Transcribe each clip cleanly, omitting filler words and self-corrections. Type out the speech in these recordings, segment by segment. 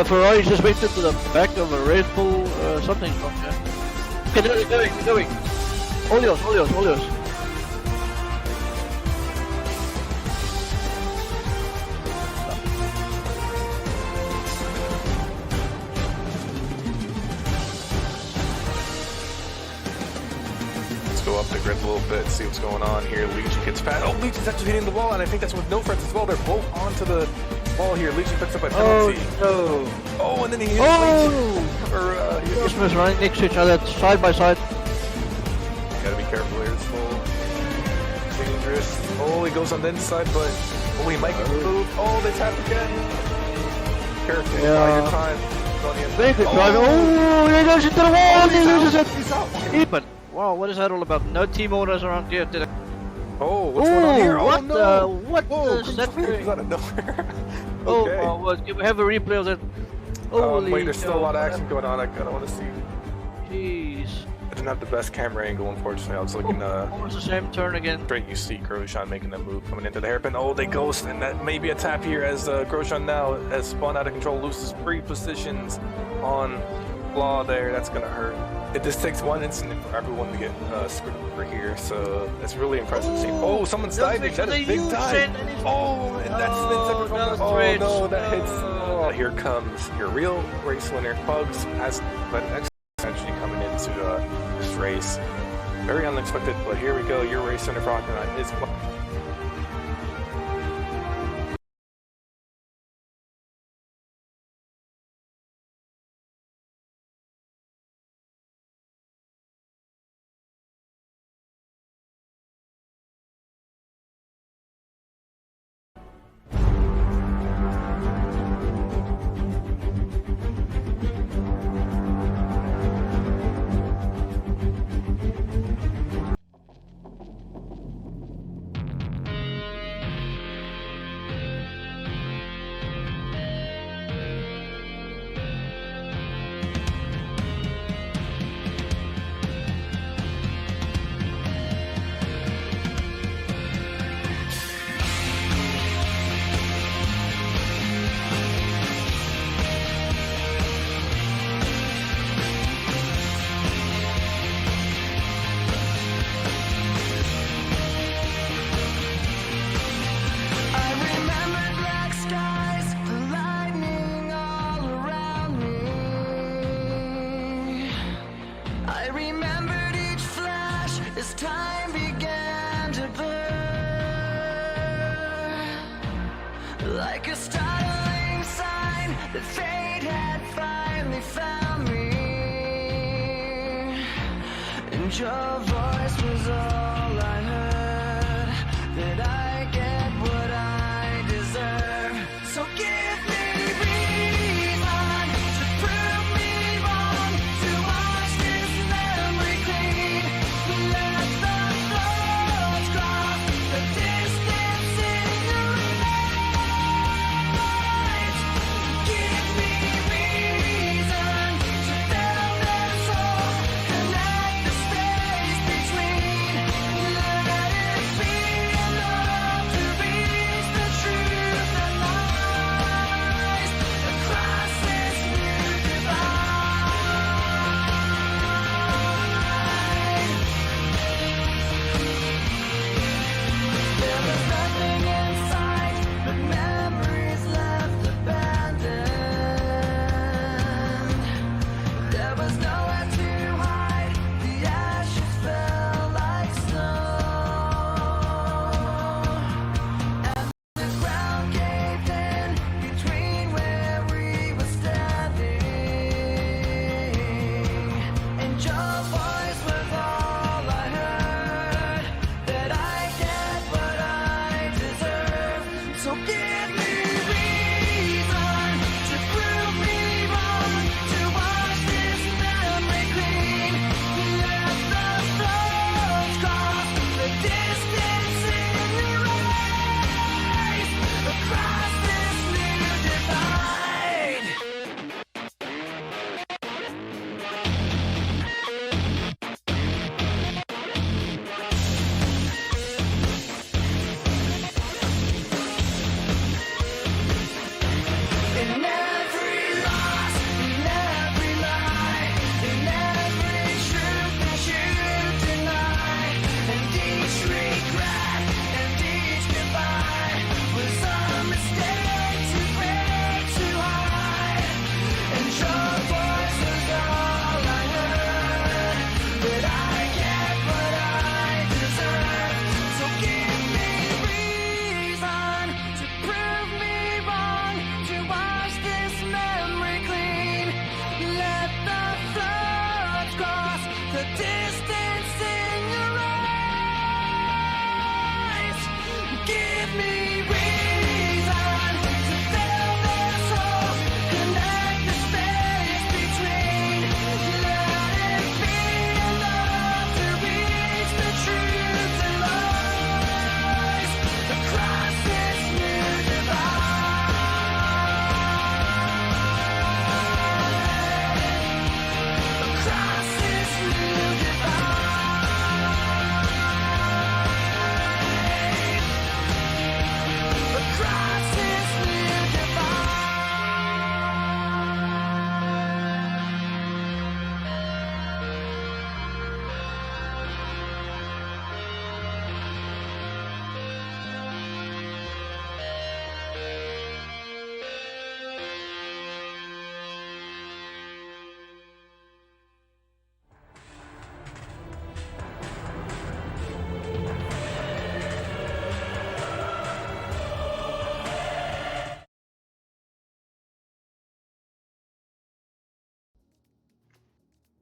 Ferrari just went into the back of a Red Bull, something wrong, yeah. Okay, going. All yours. Go up the grid a little bit, see what's going on here. Legion gets past. Oh, Legion's actually hitting the wall, and I think that's with no friends as well. They're both onto the wall here. Legion picks up a penalty. Oh, no. Oh, and then he hits Legion. Christmas running next to each other, side by side. Gotta be careful here. It's full dangerous. Oh, he goes on the inside, but oh, he might get moved. Oh, they tap again. Careful, buy your time. Very good driver. Oh, he goes into the wall. He loses it. He's out. But wow, what is that all about? No team orders around here today. Oh, what's going on here? What oh, no. What is that doing? Out of nowhere. Okay. Oh, well, we have a replay of that. Holy wait, there's still a lot of action going on. I kind of want to see. Jeez. I didn't have the best camera angle, unfortunately. I was looking almost the same turn again. Straight, you see Grosjean making that move coming into the hairpin. Oh, they ghost, and that may be a tap here as Grosjean now has spun out of control, loses 3 positions on Law there. That's gonna hurt. It just takes one incident for everyone to get screwed over here, so that's really impressive to see. Oh, someone's diving. That's a big dive. Oh, and that's no, that hits. Oh, here comes your real race winner, Pugs, has but extension coming into this race. Very unexpected, but here we go. Your race winner, Crocodile, is. Time began to burn like a startling sign that fate had finally found me, and your voice was all I heard, that I get what I deserve. So give me reason to prove me wrong, to wash this memory clean. Let the thoughts cross the distance in your eyes. Give me reason to fill this hole, connect the space between. Let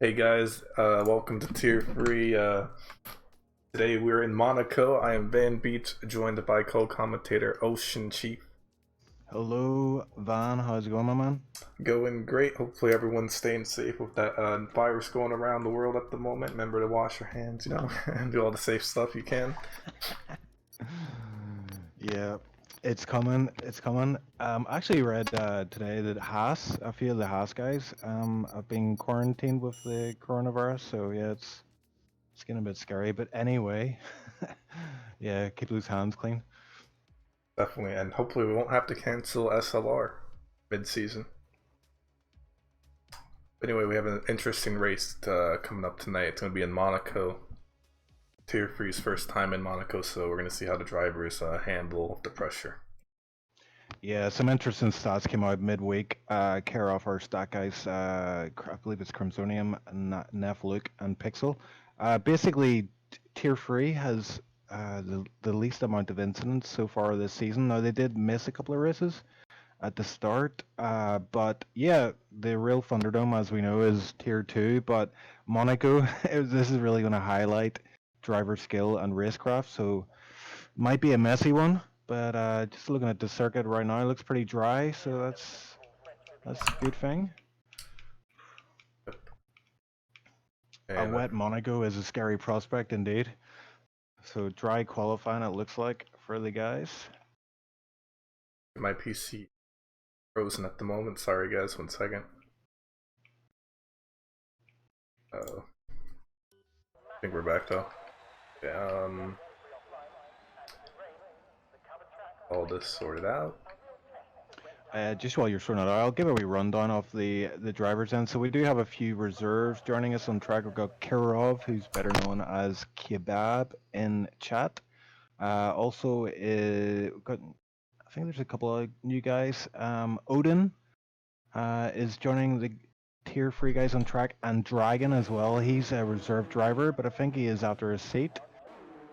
Hey guys, welcome to Tier 3. Today we're in Monaco. I am Van Beach, joined by co-commentator Ocean Chief. Hello, Van. How's it going, my man? Going great. Hopefully everyone's staying safe with that virus going around the world at the moment. Remember to wash your hands, and do all the safe stuff you can. Yeah, it's coming. It's coming. I actually read today that a few of the Haas guys, have been quarantined with the coronavirus. So yeah, it's getting a bit scary. But anyway, yeah, keep those hands clean. Definitely, and hopefully we won't have to cancel SLR mid-season. Anyway, we have an interesting race coming up tonight. It's going to be in Monaco. Tier 3's first time in Monaco, so we're going to see how the drivers handle the pressure. Yeah, some interesting stats came out midweek. Care off our stat guys. I believe it's Crimsonium, Nef, Luke, and Pixel. Basically, Tier 3 has the least amount of incidents so far this season. Now, they did miss a couple of races at the start, but yeah, the real Thunderdome, as we know, is Tier 2. But Monaco, this is really going to highlight driver skill and racecraft, so might be a messy one. But just looking at the circuit right now, it looks pretty dry, so that's a good thing. A wet Monaco is a scary prospect indeed. So dry qualifying, it looks like, for the guys. My PC frozen at the moment. Sorry guys, 1 second. I think we're back though. Yeah, all this sorted out. Just while you're sorting it out, I'll give a wee rundown of the drivers then. So we do have a few reserves joining us on track. We've got Kirov, who's better known as Kebab in chat. Also, we've got, I think there's a couple of new guys. Odin is joining the Tier 3 guys on track, and Dragon as well. He's a reserve driver, but I think he is after his seat.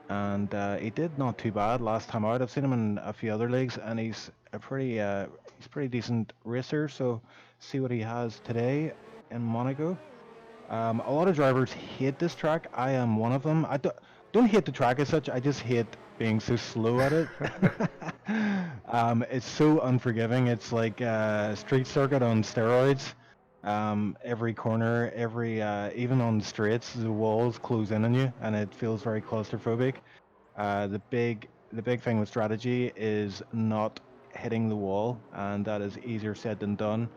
And he did not too bad last time out. I've seen him in a few other leagues, and he's a pretty decent racer. So see what he has today in Monaco. A lot of drivers hate this track. I am one of them. I don't hate the track as such. I just hate being so slow at it. It's so unforgiving. It's like a street circuit on steroids. Every corner, even on the straights, the walls close in on you, and it feels very claustrophobic. The big thing with strategy is not hitting the wall, and that is easier said than done.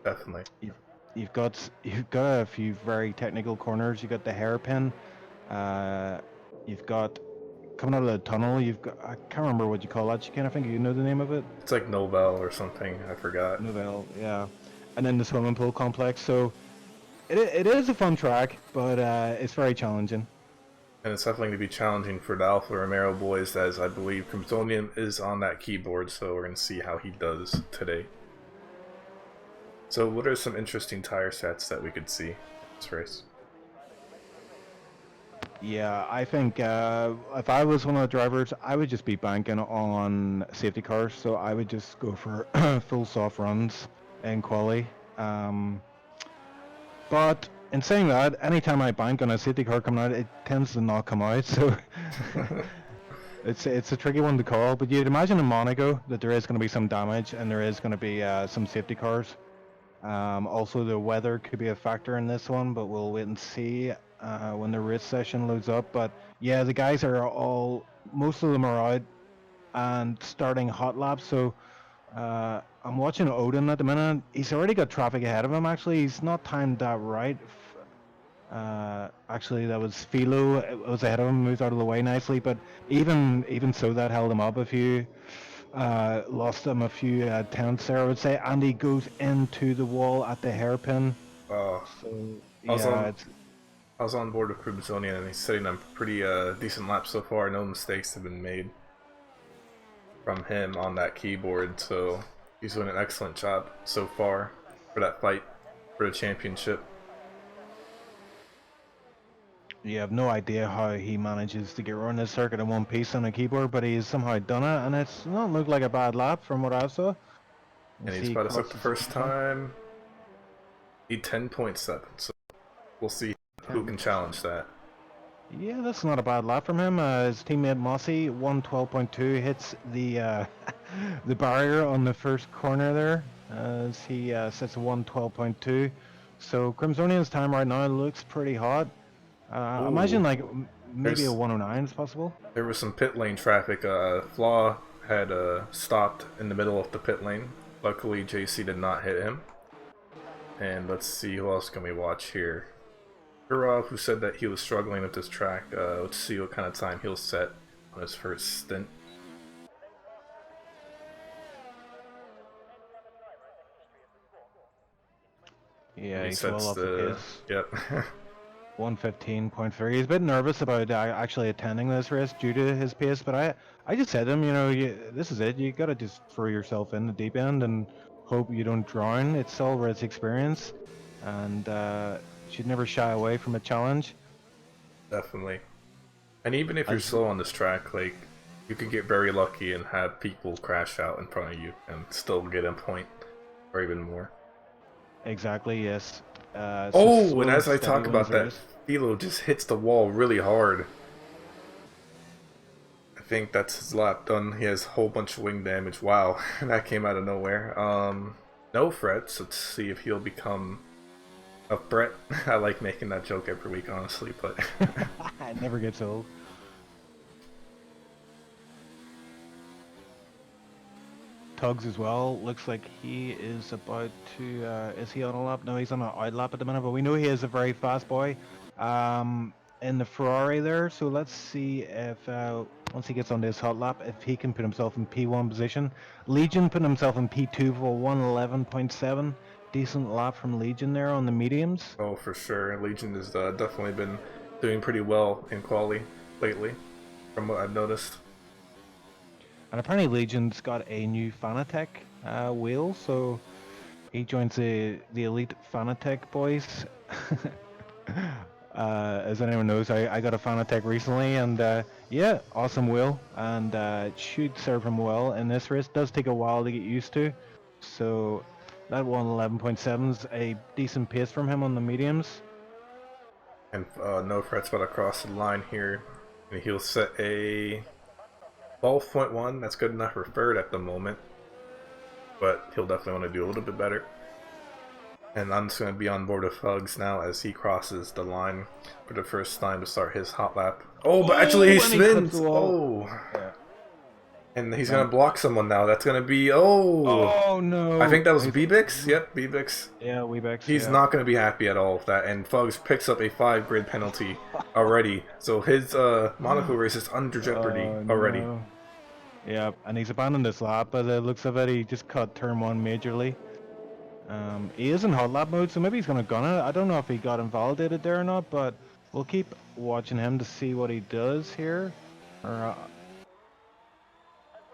Definitely. You've got a few very technical corners. You've got the hairpin. You've got coming out of the tunnel. You've got, I can't remember what you call that. I think you know the name of it. It's like Nobel or something. I forgot. Nobel, yeah. And then the swimming pool complex. So it is a fun track, but it's very challenging. And it's definitely going to be challenging for the Alfa Romero boys, as I believe Crimsonium is on that keyboard, so we're going to see how he does today. So what are some interesting tire sets that we could see this race? Yeah, I think if I was one of the drivers, I would just be banking on safety cars. So I would just go for full soft runs in quali. But in saying that, anytime I bank on a safety car coming out, it tends to not come out. So it's a tricky one to call. But you'd imagine in Monaco that there is going to be some damage and there is going to be some safety cars. Also, the weather could be a factor in this one, but we'll wait and see when the race session loads up. But yeah, the guys are most of them are out and starting hot laps. So I'm watching Odin at the minute. He's already got traffic ahead of him. Actually, he's not timed that right. Actually, that was Philo. It was ahead of him, moved out of the way nicely. But even so, that held him up a few. Lost him a few tenths there, I would say. And he goes into the wall at the hairpin. So yeah, I was on board with Crimsonium, and he's setting a pretty decent lap so far. No mistakes have been made from him on that keyboard, so he's doing an excellent job so far for that fight for the championship. You have no idea how he manages to get around this circuit in one piece on a keyboard, but he's somehow done it, and it's not looked like a bad lap from what I saw. And he's brought us up the first time. Need 10.7, so we'll see who can challenge that. Yeah, that's not a bad lap from him. His teammate Mossy, 112.2, hits the the barrier on the first corner there as he sets a 112.2. So Crimsonian's time right now looks pretty hot. Imagine Ooh. like maybe a There's- 109 is possible. There was some pit lane traffic. Flaw had stopped in the middle of the pit lane. Luckily, JC did not hit him. And let's see, who else can we watch here? Gurov, who said that he was struggling with this track. Let's see what kind of time he'll set on his first stint. Yeah, He he's well off the pace. Yep. 115.3. He's a bit nervous about actually attending this race due to his pace, but I just said to him, you know, this is it. You gotta just throw yourself in the deep end and hope you don't drown. It's all race experience, and should never shy away from a challenge. Definitely. And even if you're slow on this track, like, you could get very lucky and have people crash out in front of you and still get a point, or even more. Exactly, yes. Oh, and as I talk about that, Philo just hits the wall really hard. I think that's his lap done. He has a whole bunch of wing damage. Wow, that came out of nowhere. No frets. Let's see if he'll become a threat. I like making that joke every week, honestly, but it never gets old. Tugs as well. Looks like he is about to. Is he on a lap? No, he's on an out lap at the minute. But we know he is a very fast boy. In the Ferrari there. So let's see if once he gets onto his hot lap, if he can put himself in P1 position. Legion putting himself in P2 for 111.7. Decent lap from Legion there on the mediums. oh, for sure. Legion has definitely been doing pretty well in quali lately, from what I've noticed. And apparently Legion's got a new Fanatec wheel, so he joins the elite Fanatec boys. As anyone knows, I got a Fanatec recently, and yeah, awesome wheel, and it should serve him well in this race. Does take a while to get used to, so that 111.7 is a decent pace from him on the mediums. And no frets but across the line here. And he'll set a 12.1. That's good enough for third at the moment. But he'll definitely want to do a little bit better. And I'm just going to be on board with Hugs now as he crosses the line for the first time to start his hot lap. Oh, but actually he spins! Oh! Yeah. And he's going to block someone now. That's going to be... Oh no! I think that was Bebix? Yep, Bebix. Yeah, Webex. He's not going to be happy at all with that. And Fugs picks up a 5 grid penalty already. So his Monaco race is under jeopardy already. No. Yeah, and he's abandoned this lap, but it looks of it, he just cut turn 1 majorly. He is in hot lap mode, so maybe he's going to gun it. I don't know if he got invalidated there or not, but we'll keep watching him to see what he does here.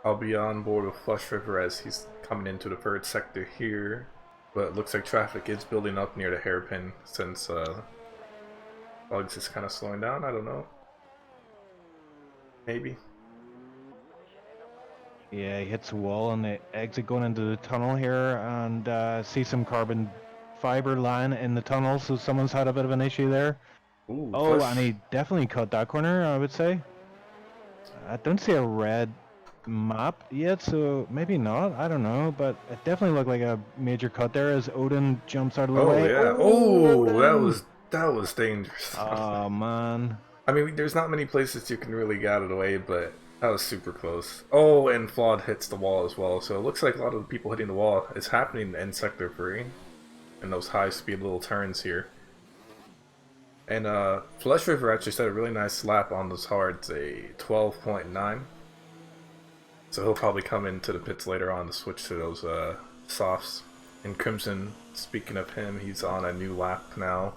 I'll be on board with Flush River as he's coming into the third sector here. But it looks like traffic is building up near the hairpin since Bugs is kind of slowing down. I don't know. Maybe. Yeah, he hits the wall on the exit going into the tunnel here, and see some carbon fiber line in the tunnel, so someone's had a bit of an issue there. Ooh, Oh, Flush. and he definitely cut that corner, I would say. I don't see a red map yet, so maybe not, I don't know, but it definitely looked like a major cut there as Odin jumps out of the Oh way. yeah. Oh, that was dangerous. Oh man. I mean, there's not many places you can really get out of the way, but that was super close. Oh, and Flawed hits the wall as well, so it looks like a lot of the people hitting the wall is happening in Sector 3, in those high-speed little turns here. And Flush River actually set a really nice lap on those hards, a 12.9. So he'll probably come into the pits later on to switch to those softs. And Crimson, speaking of him, he's on a new lap now.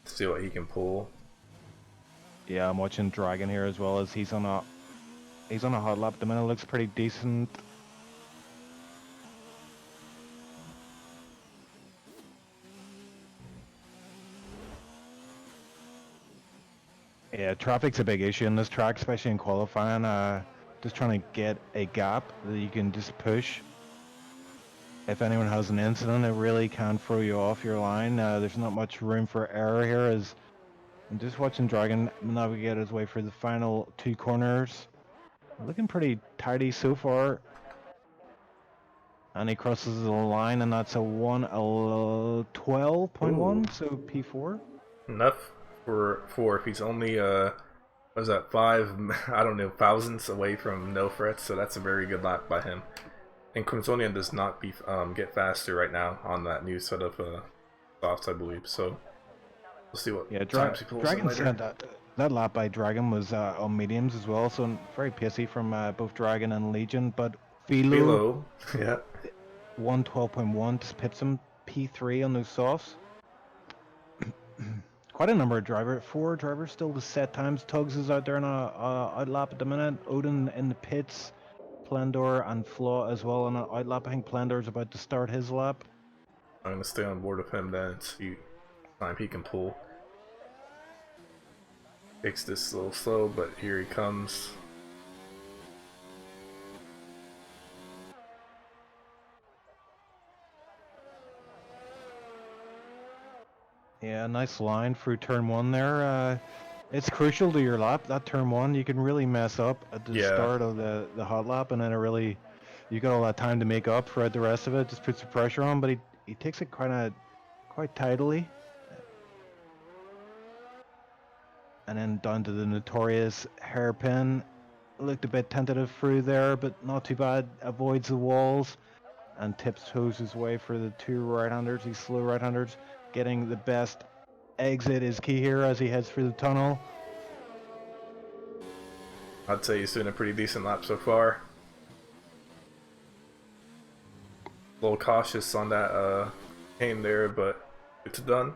See what he can pull. Yeah, I'm watching Dragon here as well as he's on a hot lap at the minute. Looks pretty decent. Yeah, traffic's a big issue in this track, especially in qualifying. Just trying to get a gap that you can just push. if anyone has an incident, it really can throw you off your line. There's not much room for error here as I'm just watching Dragon navigate his way through the final 2 corners. Looking pretty tidy so far. And he crosses the line, and that's a 12.1, so P4. Enough for 4 if he's only what is that, 5 I don't know, thousandths away from no frets, so that's a very good lap by him. And Crimsonian does not get faster right now on that new set of softs, I believe. So we'll see what times he pulls Dragon later. said that lap by Dragon was on mediums as well, so very pacey from both Dragon and Legion. But Philo, yeah. 112.1 just pips him P3 on those softs. Quite a number of drivers. 4 drivers still to set times. Tugs is out there on a outlap at the minute. Odin in the pits. Plendor and Flaw as well on an outlap. I think Plendor's about to start his lap. I'm gonna stay on board with him then and see time he can pull. Takes this a little slow, but here he comes. Yeah, nice line through turn 1 there. It's crucial to your lap, that turn 1. You can really mess up at the start of the hot lap, and then you got all that time to make up for the rest of it. Just puts the pressure on, but he takes it quite tidily. And then down to the notorious hairpin. Looked a bit tentative through there, but not too bad. Avoids the walls and tiptoes his way for the 2 right-handers, these slow right-handers. Getting the best exit is key here as he heads through the tunnel. I'd say he's doing a pretty decent lap so far. A little cautious on that aim there, but it's done.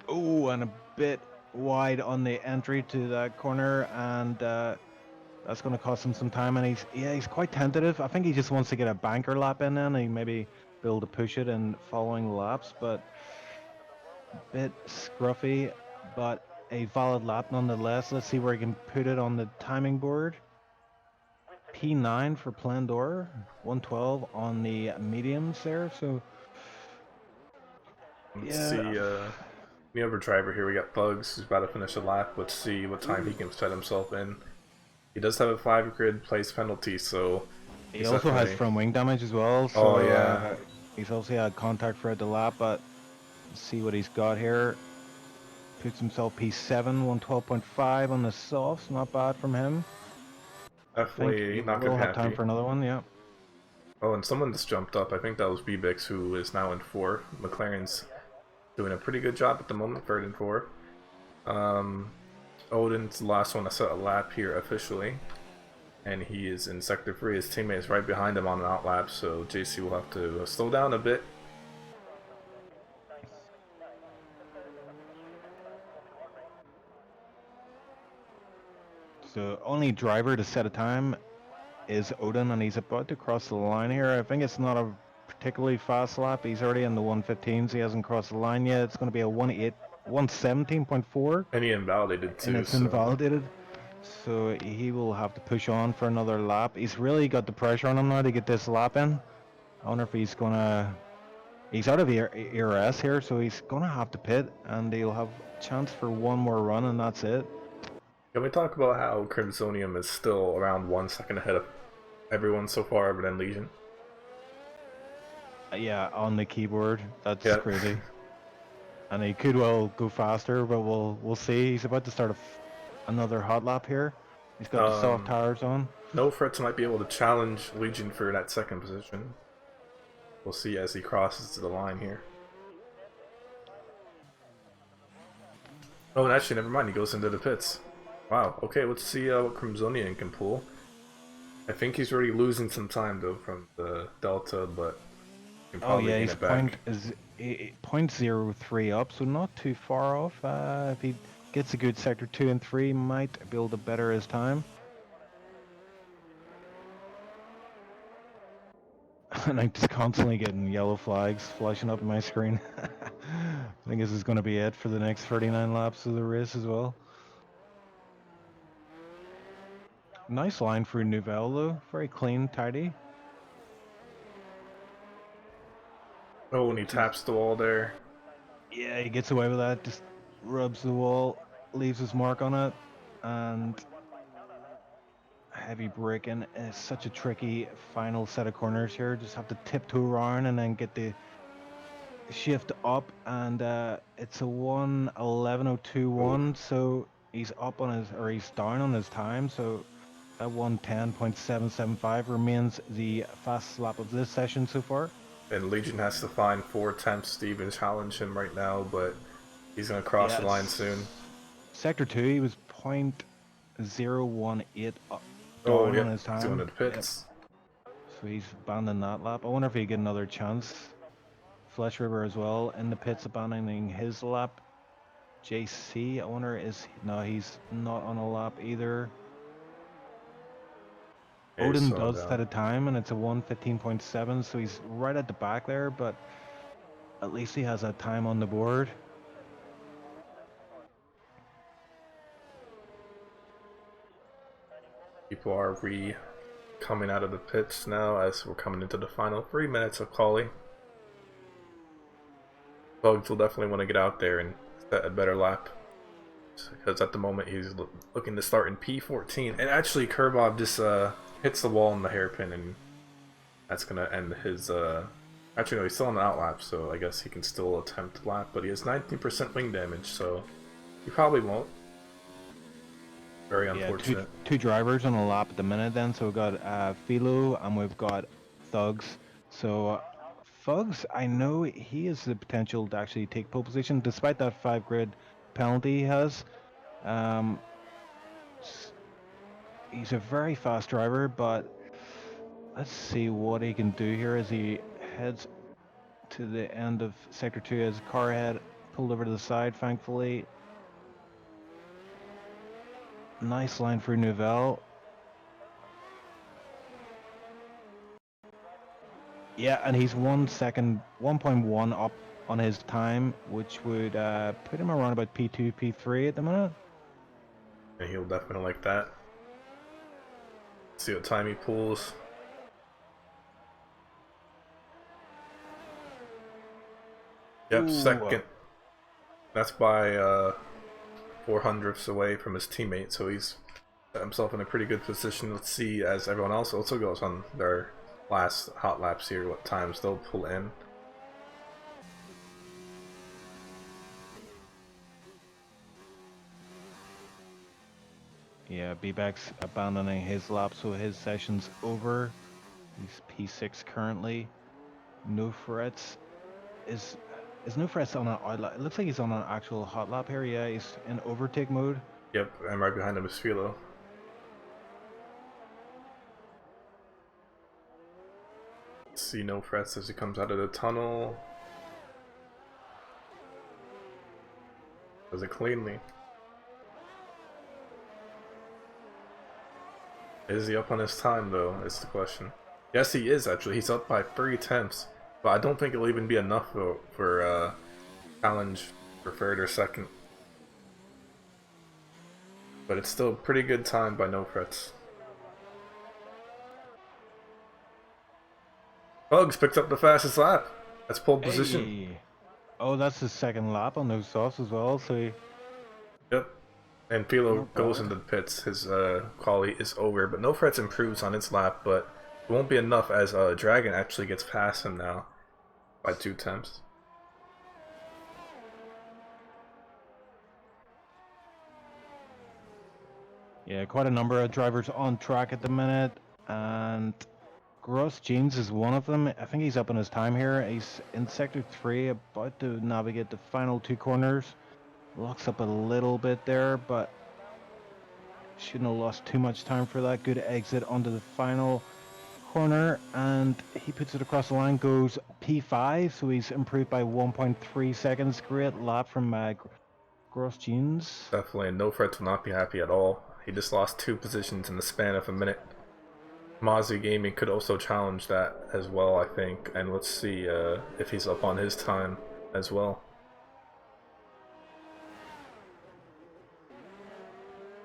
Oh, and a bit wide on the entry to that corner, and that's going to cost him some time. And he's quite tentative. I think he just wants to get a banker lap in, and he maybe be able to push it in following laps, but a bit scruffy, but a valid lap nonetheless. Let's see where he can put it on the timing board. P9 for Plendor, 112 on the mediums there, so Let's see, the other driver here, we got Bugs, who's about to finish a lap. Let's see what time he can set himself in. He does have a 5 grid place penalty, so he also has front wing damage as well, so he's also had contact throughout the lap, but let's see what he's got here. Puts himself P7, 112.5 on the softs, not bad from him. Definitely not gonna have time for another one, yeah. Oh, and someone just jumped up. I think that was Bebix, who is now in 4. McLaren's doing a pretty good job at the moment, 3rd and 4. Odin's the last one to set a lap here officially, and he is in sector 3. His teammate is right behind him on an outlap, so JC will have to slow down a bit. So only driver to set a time is Odin, and he's about to cross the line here. I think it's not a particularly fast lap. He's already in the 115s. He hasn't crossed the line yet. It's going to be a 117.4. And he invalidated too. And it's invalidated. So he will have to push on for another lap. He's really got the pressure on him now to get this lap in. I wonder if he's going to... He's out of ERS here, so he's going to have to pit, and he'll have a chance for one more run, and that's it. Can we talk about how Crimsonium is still around 1 second ahead of everyone so far other than Legion? Yeah, on the keyboard. That's crazy. And he could well go faster, but we'll see. He's about to start another hot lap here. He's got the soft tires on. No threats might be able to challenge Legion for that 2nd position. We'll see as he crosses to the line here. Oh, and actually, never mind. He goes into the pits. Wow, okay, let's see what Crimsonian can pull. I think he's already losing some time, though, from the Delta, but he can probably gain it back. Is 0.03 up, so not too far off. If he gets a good sector 2 and 3, might be able to better his time. And I'm just constantly getting yellow flags flashing up on my screen. I think this is going to be it for the next 39 laps of the race as well. Nice line through Nouvelle though, very clean, tidy. Oh, and he taps the wall there. Yeah, he gets away with that. Just rubs the wall, leaves his mark on it, and heavy braking is such a tricky final set of corners here. Just have to tiptoe around and then get the shift up, and it's a 1:11:21. So he's up on his, or he's down on his time. So that 1:10.775 remains the fastest lap of this session so far. And Legion has to find 4 attempts to even challenge him right now, but he's gonna cross the line soon. Sector 2, he was 0.018 up, Oh, down yeah, on his he's going to time. the pits. So he's abandoning that lap. I wonder if he get another chance. Flesh River as well in the pits, abandoning his lap. JC, I wonder no, he's not on a lap either. Yeah, he's Odin slowing does down. set a time and it's a 1:15.7, so he's right at the back there, but at least he has that time on the board. People are coming out of the pits now as we're coming into the final 3 minutes of quali. Bugs will definitely want to get out there and set a better lap, because at the moment he's looking to start in P14. And actually Kerbov just hits the wall in the hairpin, and that's gonna end his actually no, he's still on the outlap, so I guess he can still attempt the lap, but he has 19% wing damage, so he probably won't. Very unfortunate. Yeah, two drivers on a lap at the minute then. So we've got Philo and we've got Thugs. So Thugs, I know he has the potential to actually take pole position despite that 5 grid penalty he has. He's a very fast driver, but let's see what he can do here as he heads to the end of Sector 2 as car head pulled over to the side, thankfully. Nice line through Nouvelle. Yeah, and he's 1 second, 1.1 up on his time, which would put him around about P2, P3 at the minute. And he'll definitely like that. See what time he pulls. Yep, Ooh. second. That's by 400ths away from his teammate, so he's set himself in a pretty good position. Let's see, as everyone else also goes on their last hot laps here, what times they'll pull in. Yeah, B-Back's abandoning his lap, so his session's over. He's P6 currently. No threats. Is no threats on an outlet? It looks like he's on an actual hot lap here. Yeah, he's in overtake mode. Yep, and right behind him is Philo. See no threats as he comes out of the tunnel. Does it cleanly. Is he up on his time though, is the question. Yes, he is actually. He's up by 3 attempts. But I don't think it'll even be enough for challenge for 3rd or 2nd. But it's still a pretty good time by no threats. Bugs picked up the fastest lap. That's pole position. Hey. Oh, that's his 2nd lap on those softs as well, so he... Yep. And Philo Not goes bad. into the pits. His quali is over, but no threats improves on its lap, but it won't be enough as Dragon actually gets past him now by 2 attempts. Yeah, quite a number of drivers on track at the minute, and Gross Jeans is one of them. I think he's up on his time here. He's in Sector 3, about to navigate the final 2 corners. Locks up a little bit there, but shouldn't have lost too much time for that. Good exit onto the final corner, and he puts it across the line, goes P5, so he's improved by 1.3 seconds. Great lap from Gross Jeans. Definitely, and no threats will not be happy at all. He just lost 2 positions in the span of a minute. Mozzie Gaming could also challenge that as well, I think, and let's see if he's up on his time as well.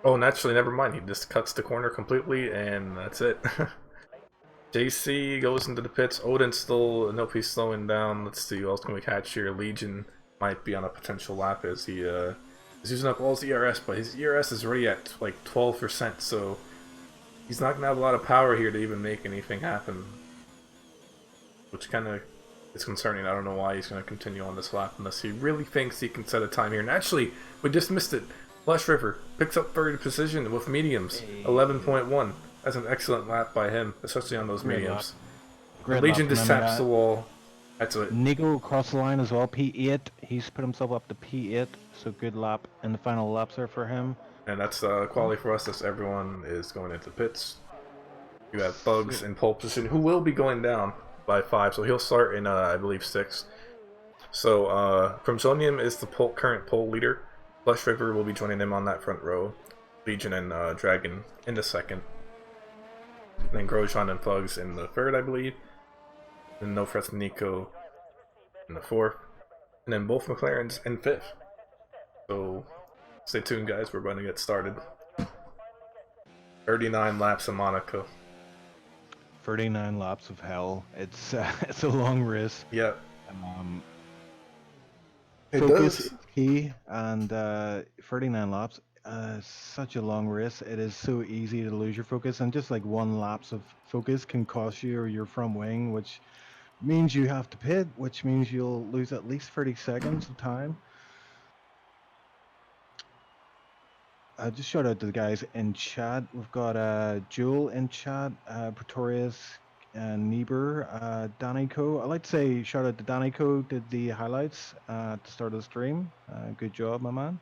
Oh, and actually, never mind. He just cuts the corner completely, and that's it. JC goes into the pits. Odin still, nope, he's slowing down. Let's see, who else can we catch here? Legion might be on a potential lap as he is using up all his ERS, but his ERS is already at like 12%, so he's not going to have a lot of power here to even make anything happen. Which kind of is concerning. I don't know why he's going to continue on this lap unless he really thinks he can set a time here. And actually, we just missed it. Flush River picks up third position with mediums, 11.1. That's an excellent lap by him, especially on those mediums. Legion just taps the wall. That's it. Nico across the line as well, P8. He's put himself up to P8, so good lap in the final laps there for him. And that's quality for us as everyone is going into pits. You have Bugs in pole position, who will be going down by 5, so he'll start in, I believe, 6th. So, Crimsonium is the current pole leader. Flush River will be joining him on that front row. Legion and Dragon in the 2nd. And then Grosjean and Fugs in the 3rd, I believe. And No Frets Nico in the 4th. And then both McLarens in 5th. So stay tuned, guys. We're going to get started. 39 laps in Monaco. 39 laps of hell. It's a long race. Yep. Focus is key, and 39 laps. Such a long race. It is so easy to lose your focus, and just like one lapse of focus can cost you your front wing, which means you have to pit, which means you'll lose at least 30 seconds of time. Just shout out to the guys in chat. We've got Joel in chat, Pretorius, Niebuhr, Danico. I'd like to say shout out to Danico, did the highlights at the start of the stream. Good job, my man.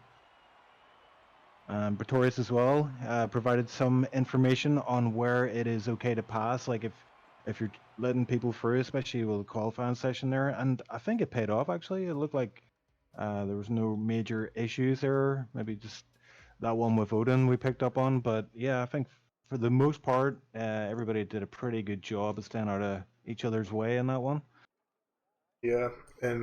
Pretorius as well provided some information on where it is okay to pass, like if you're letting people through, especially with the qualifying session there, and I think it paid off actually. It looked like there was no major issues there, maybe just that one with Odin we picked up on, but yeah, I think for the most part everybody did a pretty good job of staying out of each other's way in that one. Yeah, and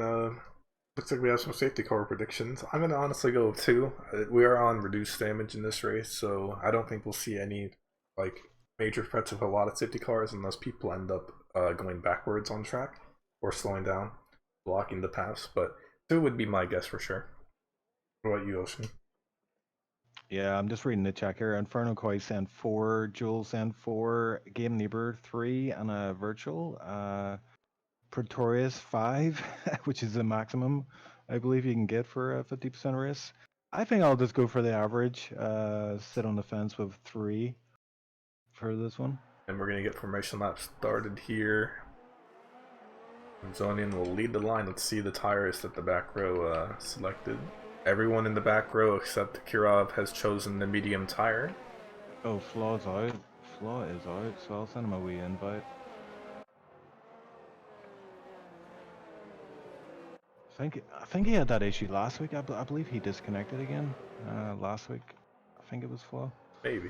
looks like we have some safety car predictions. I'm going to honestly go with 2. We are on reduced damage in this race, so I don't think we'll see any like major threats with a lot of safety cars unless people end up going backwards on track or slowing down, blocking the pass. But 2 would be my guess for sure. What about you, Ocean? Yeah, I'm just reading the check here. Inferno Koi sent 4, Joel sent 4, Game Neighbor 3, and a virtual. Pretorius 5, which is the maximum I believe you can get for a 50% race. I think I'll just go for the average, sit on the fence with 3 for this one. And we're going to get formation lap started here. Zonian will lead the line. Let's see the tires that the back row selected. Everyone in the back row except Kirov has chosen the medium tire. Oh, Flaw's out. Flaw is out, so I'll send him a wee invite. I think he had that issue last week. I believe he disconnected again last week. I think it was Flaw. Maybe.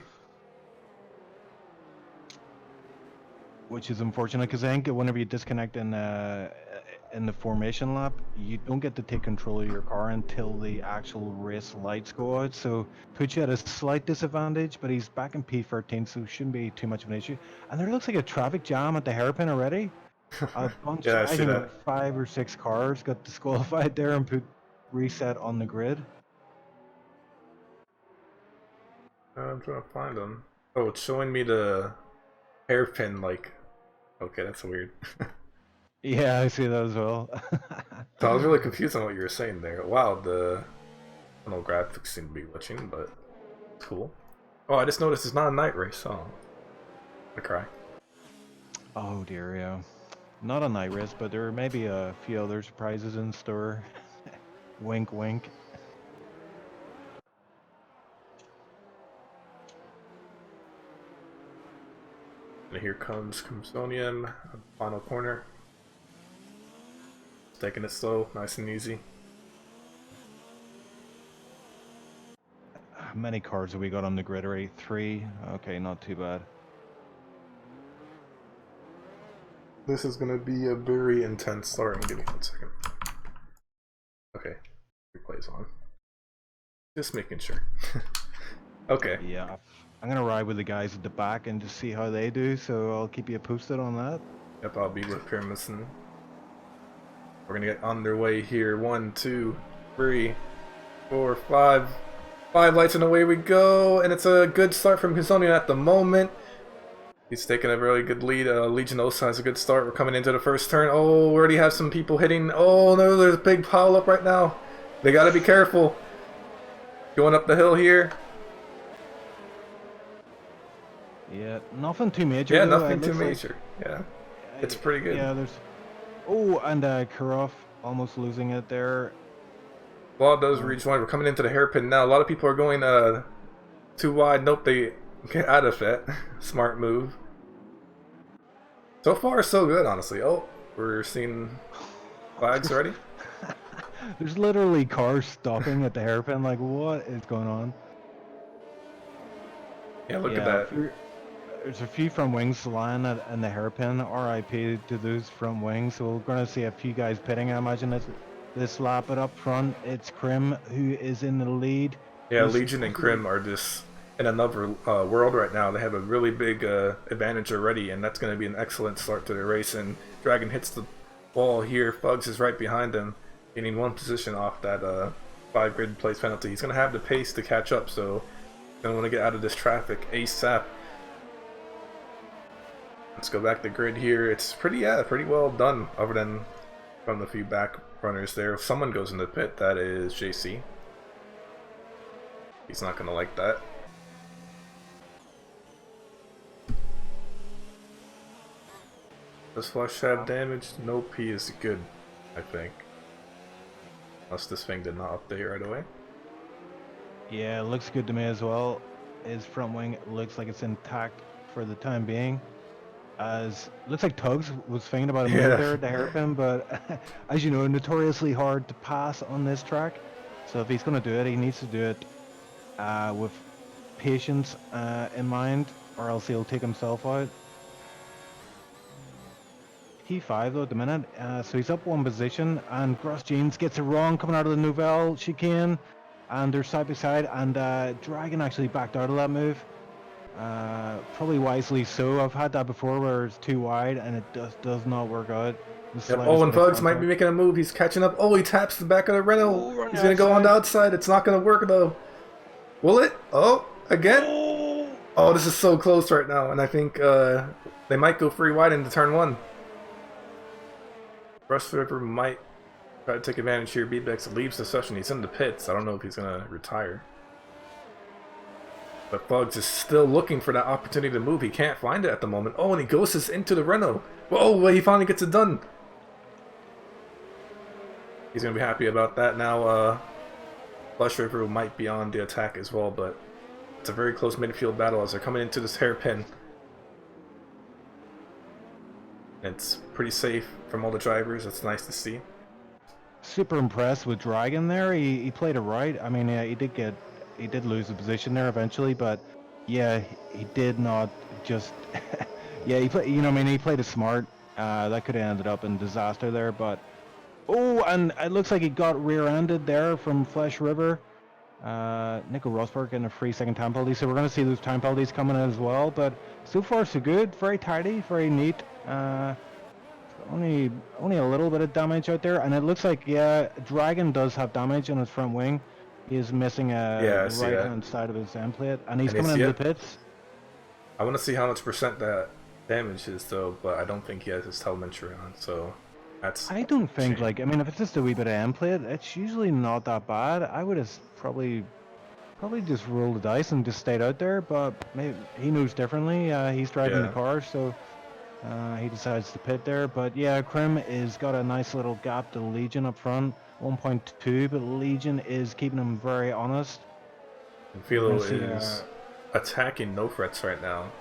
Which is unfortunate because I think whenever you disconnect in the formation lap, you don't get to take control of your car until the actual race lights go out. So puts you at a slight disadvantage, but he's back in P13, so shouldn't be too much of an issue. And there looks like a traffic jam at the hairpin already. A bunch Yeah, I see that. 5 or 6 cars got disqualified there and put reset on the grid. I'm trying to find them. Oh, it's showing me the hairpin, like... Okay, that's weird. Yeah, I see that as well. So I was really confused on what you were saying there. Wow, the tunnel graphics seem to be glitching, but it's cool. Oh, I just noticed it's not a night race, so I cry. Oh dear, yeah. Not a night race, but there may be a few other surprises in store. Wink, wink. And here comes Crimsonium, final corner. Taking it slow, nice and easy. How many cars have we got on the grid already? 3? Okay, not too bad. This is going to be a very intense start. Give me 1 second. Okay, replay's on. Just making sure. Okay. Yeah, I'm gonna ride with the guys at the back and just see how they do. So I'll keep you posted on that. Yep, I'll be with Pyramison. We're gonna get underway here. 1, 2, 3, 4, 5. 5 lights and away we go. And it's a good start from Kazonian at the moment. He's taking a really good lead. Legion Osa has a good start. We're coming into the first turn. Oh, we already have some people hitting. Oh no, there's a big pile up right now. They gotta be careful. Going up the hill here. Yeah, nothing too major. Yeah, though. nothing It too looks like- major. Yeah, it's pretty good. Yeah, there's. Oh, and Kurov almost losing it there. Ball does rejoin. We're coming into the hairpin now. A lot of people are going too wide. Nope, they get out of it. Smart move. So far, so good, honestly. Oh, we're seeing flags already. There's literally cars stopping at the hairpin. Like, what is going on? Yeah, look at that. There's a few front wings lying in the hairpin. RIP to those front wings. So we're going to see a few guys pitting. I imagine this lap, but up front, it's Krim who is in the lead. Yeah, Legion and Krim are just in another world right now. They have a really big advantage already, and that's going to be an excellent start to the race. And Dragon hits the wall here. Fugs is right behind him, getting one position off that 5 grid place penalty. He's going to have the pace to catch up, so he's going to want to get out of this traffic ASAP. Let's go back to grid here. It's pretty well done, other than from the few back runners there. If someone goes in the pit, that is JC. He's not going to like that. Does Flush have damage? No, P is good, I think. Unless this thing did not update right away. Yeah, it looks good to me as well. His front wing looks like it's intact for the time being. As looks like Tugs was thinking about a move there at the hairpin, but as you know, notoriously hard to pass on this track. So if he's going to do it, he needs to do it with patience in mind, or else he'll take himself out. T5 though at the minute, so he's up one position, and Gross Jeans gets it wrong coming out of the Nouvelle chicane, and they're side by side, and Dragon actually backed out of that move. Probably wisely so. I've had that before where it's too wide and it does not work out. Yep. Oh, and Bugs might be making a move. He's catching up. Oh, he taps the back of the Renault. He's gonna go on the outside. It's not gonna work though. Will it? Oh, again. Oh, this is so close right now, and I think they might go free wide into turn 1. Rush Ripper might try to take advantage here. Beatbex leaves the session. He's in the pits. I don't know if he's gonna retire. But Bugs is still looking for that opportunity to move. He can't find it at the moment. Oh, and he ghosts into the Renault. Whoa, well, he finally gets it done. He's going to be happy about that. Now, Flush River might be on the attack as well, but it's a very close midfield battle as they're coming into this hairpin. It's pretty safe from all the drivers. It's nice to see. Super impressed with Dragon there. He played it right. I mean, he did lose the position there eventually, but yeah, he did not just yeah, he played, he played it smart. That could have ended up in disaster there, but oh, and it looks like he got rear-ended there from Flesh River. Nico Rosberg getting a free second time penalty, so we're going to see those time penalties coming in as well, but so far so good. Very tidy, very neat. Only a little bit of damage out there, and it looks like, yeah, Dragon does have damage on his front wing. He is missing the right-hand side of his end plate, and he's coming into the pits. I want to see how much percent that damage is, though, but I don't think he has his telemetry on, so that's... I don't think, if it's just a wee bit of end plate, it's usually not that bad. I would have probably just rolled the dice and just stayed out there, but maybe he knows differently. He's driving the car, so he decides to pit there. But yeah, Krim is got a nice little gap to Legion up front. 1.2, but Legion is keeping him very honest. And Philo is attacking no threats right now.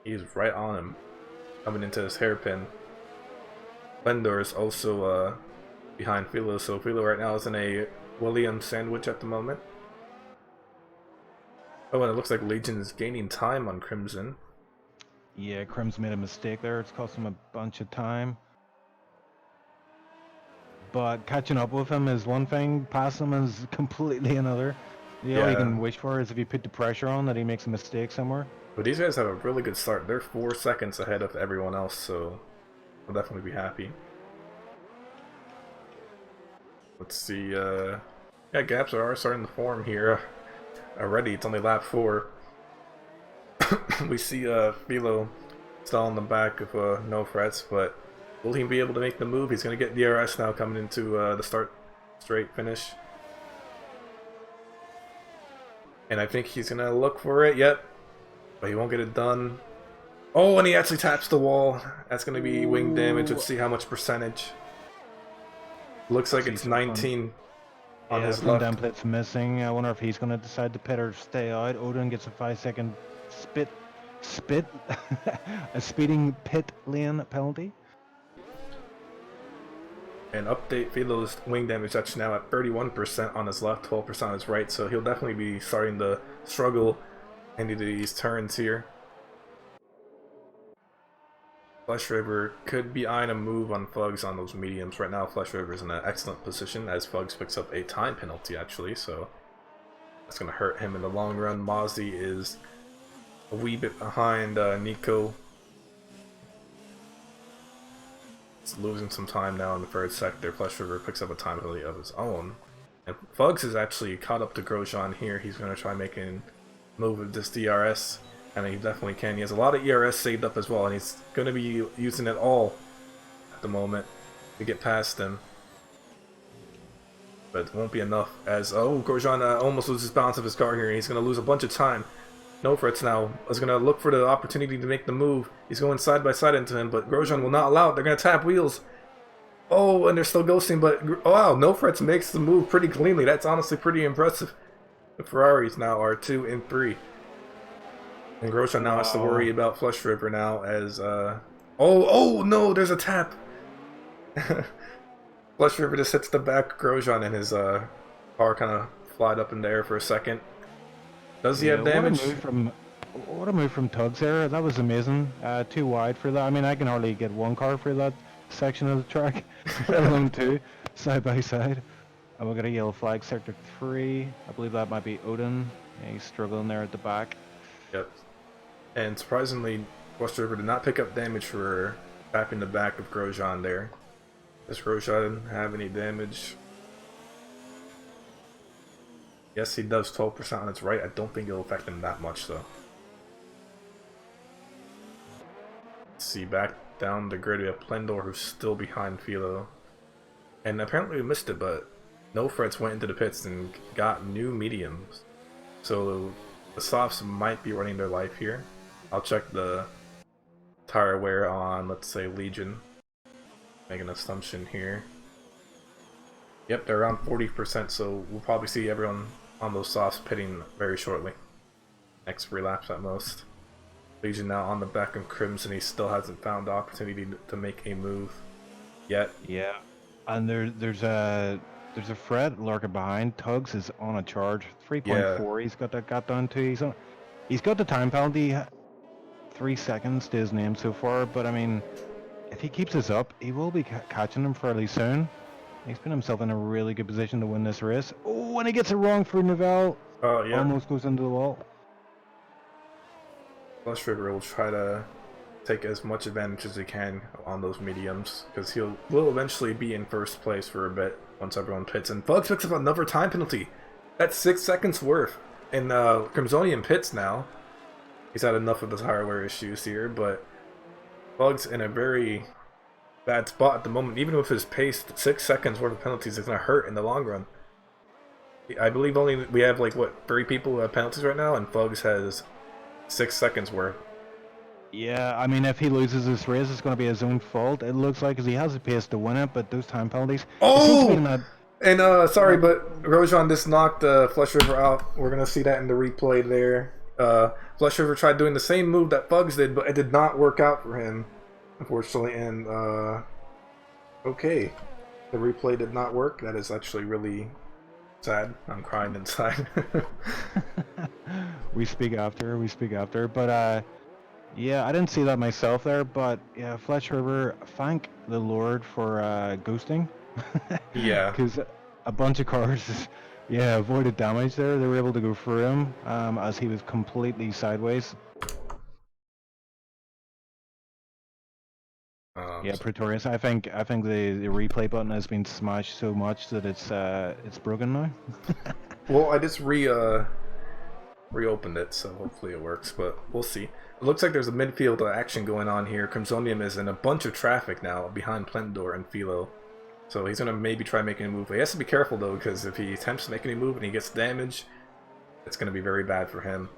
He's right on him, coming into his hairpin. Lendor is also behind Philo, so Philo right now is in a William sandwich at the moment. Oh, and it looks like Legion is gaining time on Crimson. Yeah, Crim's made a mistake there. It's cost him a bunch of time. But catching up with him is one thing, passing him is completely another. All you Yeah. can wish for is if you put the pressure on that he makes a mistake somewhere. But these guys have a really good start. They're 4 seconds ahead of everyone else, so I'll definitely be happy. Let's see, yeah, gaps are starting to form here already. It's only lap 4. We see Philo still on the back of No Frets, but will he be able to make the move? He's going to get DRS now coming into the start straight finish. And I think he's going to look for it, yep. But he won't get it done. Oh, and he actually taps the wall. That's going to be wing damage. Let's see how much percentage. Looks like it's 19 on his left. Template's missing. I wonder if he's going to decide to pit or stay out. Odin gets a 5-second a speeding pit lane penalty. And update Philo's wing damage, that's now at 31% on his left, 12% on his right, so he'll definitely be starting to struggle into these turns here. Flesh River could be eyeing a move on Fugs on those mediums. Right now, Flesh River is in an excellent position as Fugs picks up a time penalty, actually, so that's going to hurt him in the long run. Mozzie is a wee bit behind Nico. It's losing some time now in the third sector. Flesh River picks up a time penalty of his own. And Fugs is actually caught up to Grosjean here. He's going to try making a move with this DRS. And he definitely can. He has a lot of ERS saved up as well, and he's going to be using it all at the moment to get past him. But it won't be enough as, oh, Grosjean almost loses balance of his car here, and he's going to lose a bunch of time. No Frets now is going to look for the opportunity to make the move. He's going side by side into him, but Grosjean will not allow it. They're going to tap wheels. Oh, and they're still ghosting, but oh, wow, No Frets makes the move pretty cleanly. That's honestly pretty impressive. The Ferraris now are 2 and 3. And Grosjean now has to worry about Flesh River now as, oh no, there's a tap! Flesh River just hits the back of Grosjean and his, car kind of flied up in the air for a second. Does he have damage? What a move from Tugs there. That was amazing. Too wide for that. I mean, I can hardly get one car through that section of the track, let alone 2, side by side. And we'll get a yellow flag, sector 3. I believe that might be Odin. Yeah, he's struggling there at the back. Yep. And surprisingly, Flesh River did not pick up damage for tapping the back of Grosjean there. Does Grosjean have any damage? Yes, he does, 12% on its right. I don't think it'll affect him that much, though. Let's see, back down the grid, we have Plendor, who's still behind Philo. And apparently we missed it, but No Frets went into the pits and got new mediums. So the softs might be running their life here. I'll check the tire wear on, let's say, Legion. Make an assumption here. Yep, they're around 40%, so we'll probably see everyone on those softs pitting very shortly. Next 3 laps at most. Legion now on the back of Crimson. He still hasn't found the opportunity to make a move yet. Yeah, and there's a Fred lurking behind. Tugs is on a charge, 3.4. Yeah. He's got that got done too. He's got the time penalty, 3 seconds to his name so far. But I mean, if he keeps this up, he will be catching him fairly soon. He's put himself in a really good position to win this race. Oh, and he gets it wrong for Novell. Oh yeah, almost goes into the wall. Flesh River will try to take as much advantage as he can on those mediums, because will eventually be in first place for a bit once everyone pits. And Bugs picks up another time penalty. That's 6 seconds worth. And Crimsonian pits now. He's had enough of the tire wear issues here, but Bugs in a very bad spot at the moment. Even with his pace, 6 seconds worth of penalties is going to hurt in the long run. I believe we have like, what, 3 people who have penalties right now, and Bugs has 6 seconds worth. Yeah, I mean, if he loses this race, it's going to be his own fault. It looks like, because he has the pace to win it, but those time penalties. Oh! And sorry, but Grosjean just knocked Flesh River out. We're going to see that in the replay there. Flesh River tried doing the same move that Bugs did, but it did not work out for him, unfortunately. And, okay. The replay did not work. That is actually really sad. I'm crying inside. We speak after. But, yeah, I didn't see that myself there, but yeah, Flesh River, thank the Lord for ghosting. Yeah. Because a bunch of cars Yeah, avoided damage there. They were able to go through him as he was completely sideways. Yeah, Pretorius. I think the replay button has been smashed so much that it's broken now. Well, I just reopened it, so hopefully it works, but we'll see. It looks like there's a midfield action going on here. Crimsonium is in a bunch of traffic now behind Plendor and Philo. So he's going to maybe try making a move. He has to be careful, though, because if he attempts to make any move and he gets damage, it's going to be very bad for him.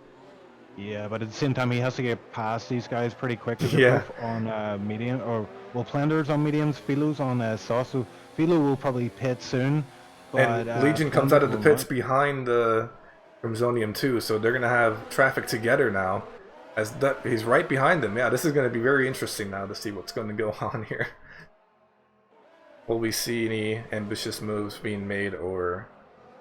Yeah, but at the same time, he has to get past these guys pretty quick. They're Yeah. both on medium, or well, Plendor's on mediums, Philo's on soft, so Philo will probably pit soon. But, And Legion comes out of the pits behind Crimsonium, too, so they're going to have traffic together now. As that, he's right behind them. Yeah, this is going to be very interesting now to see what's going to go on here. Will we see any ambitious moves being made, or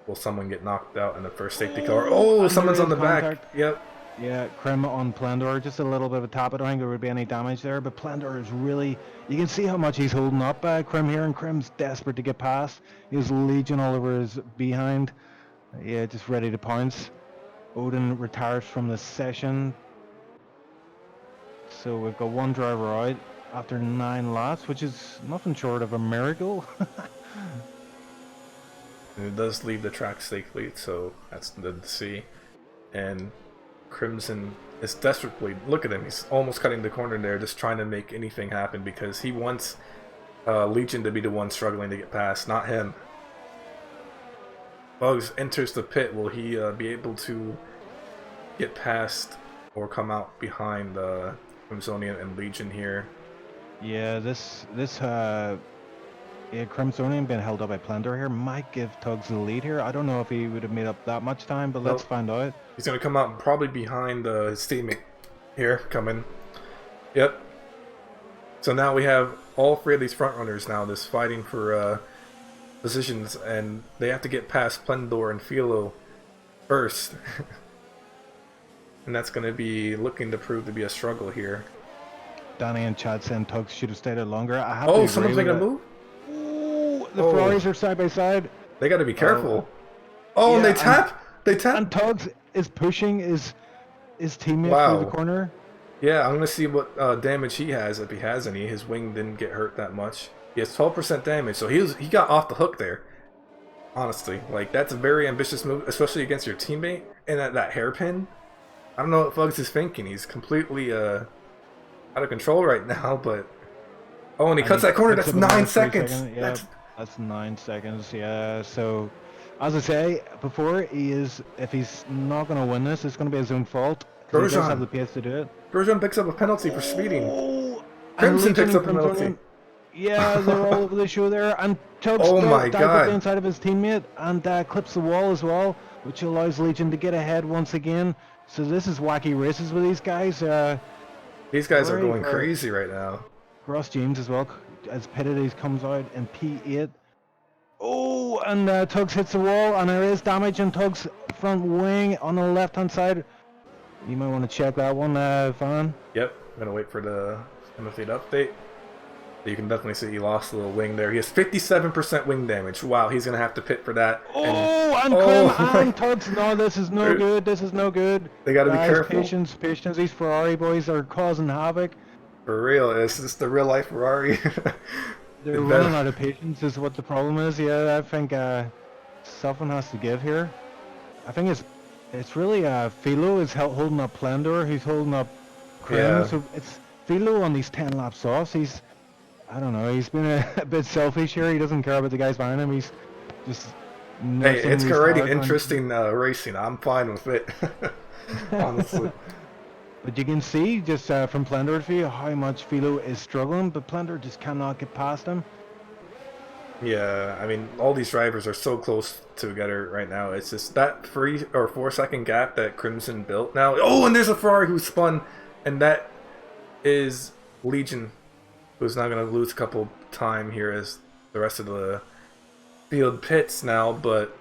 will someone get knocked out in the first safety car? Oh, someone's on the back. Yep. Yeah, Krim on Plendor, just a little bit of a tap. I don't think there would be any damage there, but Plendor is really... You can see how much he's holding up Krim here, and Krim's desperate to get past. He has Legion all over his behind. Yeah, just ready to pounce. Odin retires from the session. So we've got one driver out after 9 laps, which is nothing short of a miracle. It does leave the track safely, so that's good to see. And Crimson is desperately... Look at him, he's almost cutting the corner there, just trying to make anything happen, because he wants Legion to be the one struggling to get past, not him. Bugs enters the pit. Will he be able to get past or come out behind Crimsonian and Legion here? Yeah, Crimsonian being held up by Plendor here might give Tugs the lead here. I don't know if he would have made up that much time, but let's find out. He's going to come out probably behind his teammate here, coming. Yep. So now we have all 3 of these front runners now just fighting for positions, and they have to get past Plendor and Philo first. And that's going to be looking to prove to be a struggle here. Danny and Chad saying Tugs should have stayed out longer. I have Oh, to someone's making a move? Ooh, the Ferraris are side by side. They got to be careful. Oh, and yeah, they tap! They tap! And Tugs is pushing his teammate through the corner. Yeah, I'm going to see what damage he has, if he has any. His wing didn't get hurt that much. He has 12% damage, so he got off the hook there. Honestly, like, that's a very ambitious move, especially against your teammate. And that hairpin, I don't know what Bugs is thinking. He's completely out of control right now, but... Oh, and he cuts that corner. That's 9 seconds. Yeah, that's 9 seconds. Yeah, so... As I say before, if he's not going to win this, it's going to be his own fault. He does have the pace to do it. Grosjean picks up a penalty for speeding. Oh, Crimson picks up a penalty. Yeah, they're all over the show there. And Tugs dives up the inside of his teammate and clips the wall as well, which allows Legion to get ahead once again. So this is wacky races with these guys. These guys are going crazy right now. Ross James as well, as Pettides comes out in P8. Oh, and Tugs hits the wall, and there is damage on Tugs' front wing on the left-hand side. You might want to check that one, Van. Yep, I'm going to wait for the Timothy to update. You can definitely see he lost a little wing there. He has 57% wing damage. Wow, he's going to have to pit for that. And Tugs. No, this is no good. This is no good. They got to be careful. Patience. These Ferrari boys are causing havoc. For real, it's just the real-life Ferrari. They're running out of patience is what the problem is. Yeah, I think something has to give here. I think it's really Philo is holding up Plendor, who's holding up Krim. Yeah. So it's Philo on these 10 lap softs. I don't know, he's been a bit selfish here. He doesn't care about the guys behind him. He's just... Hey, it's already interesting racing. I'm fine with it. Honestly. But you can see just from Plendor's view how much Philo is struggling, but Plendor just cannot get past him. Yeah, I mean, all these drivers are so close together right now. It's just that 3 or 4 second gap that Crimson built now. Oh, and there's a Ferrari who spun, and that is Legion, who's now going to lose a couple time here as the rest of the field pits now, but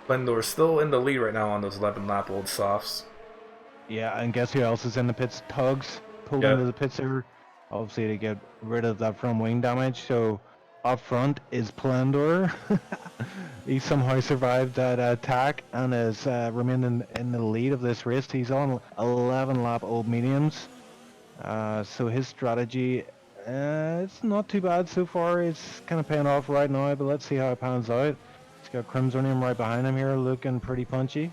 Plendor's still in the lead right now on those 11 lap old softs. Yeah, and guess who else is in the pits? Tugs pulled into the pits here, obviously to get rid of that front wing damage. So Up front is Plendor. He somehow survived that attack and is remaining in the lead of this race. He's on 11 lap old mediums. So his strategy, it's not too bad so far. It's kind of paying off right now, but let's see how it pans out. He's got Crimsonium right behind him here, looking pretty punchy.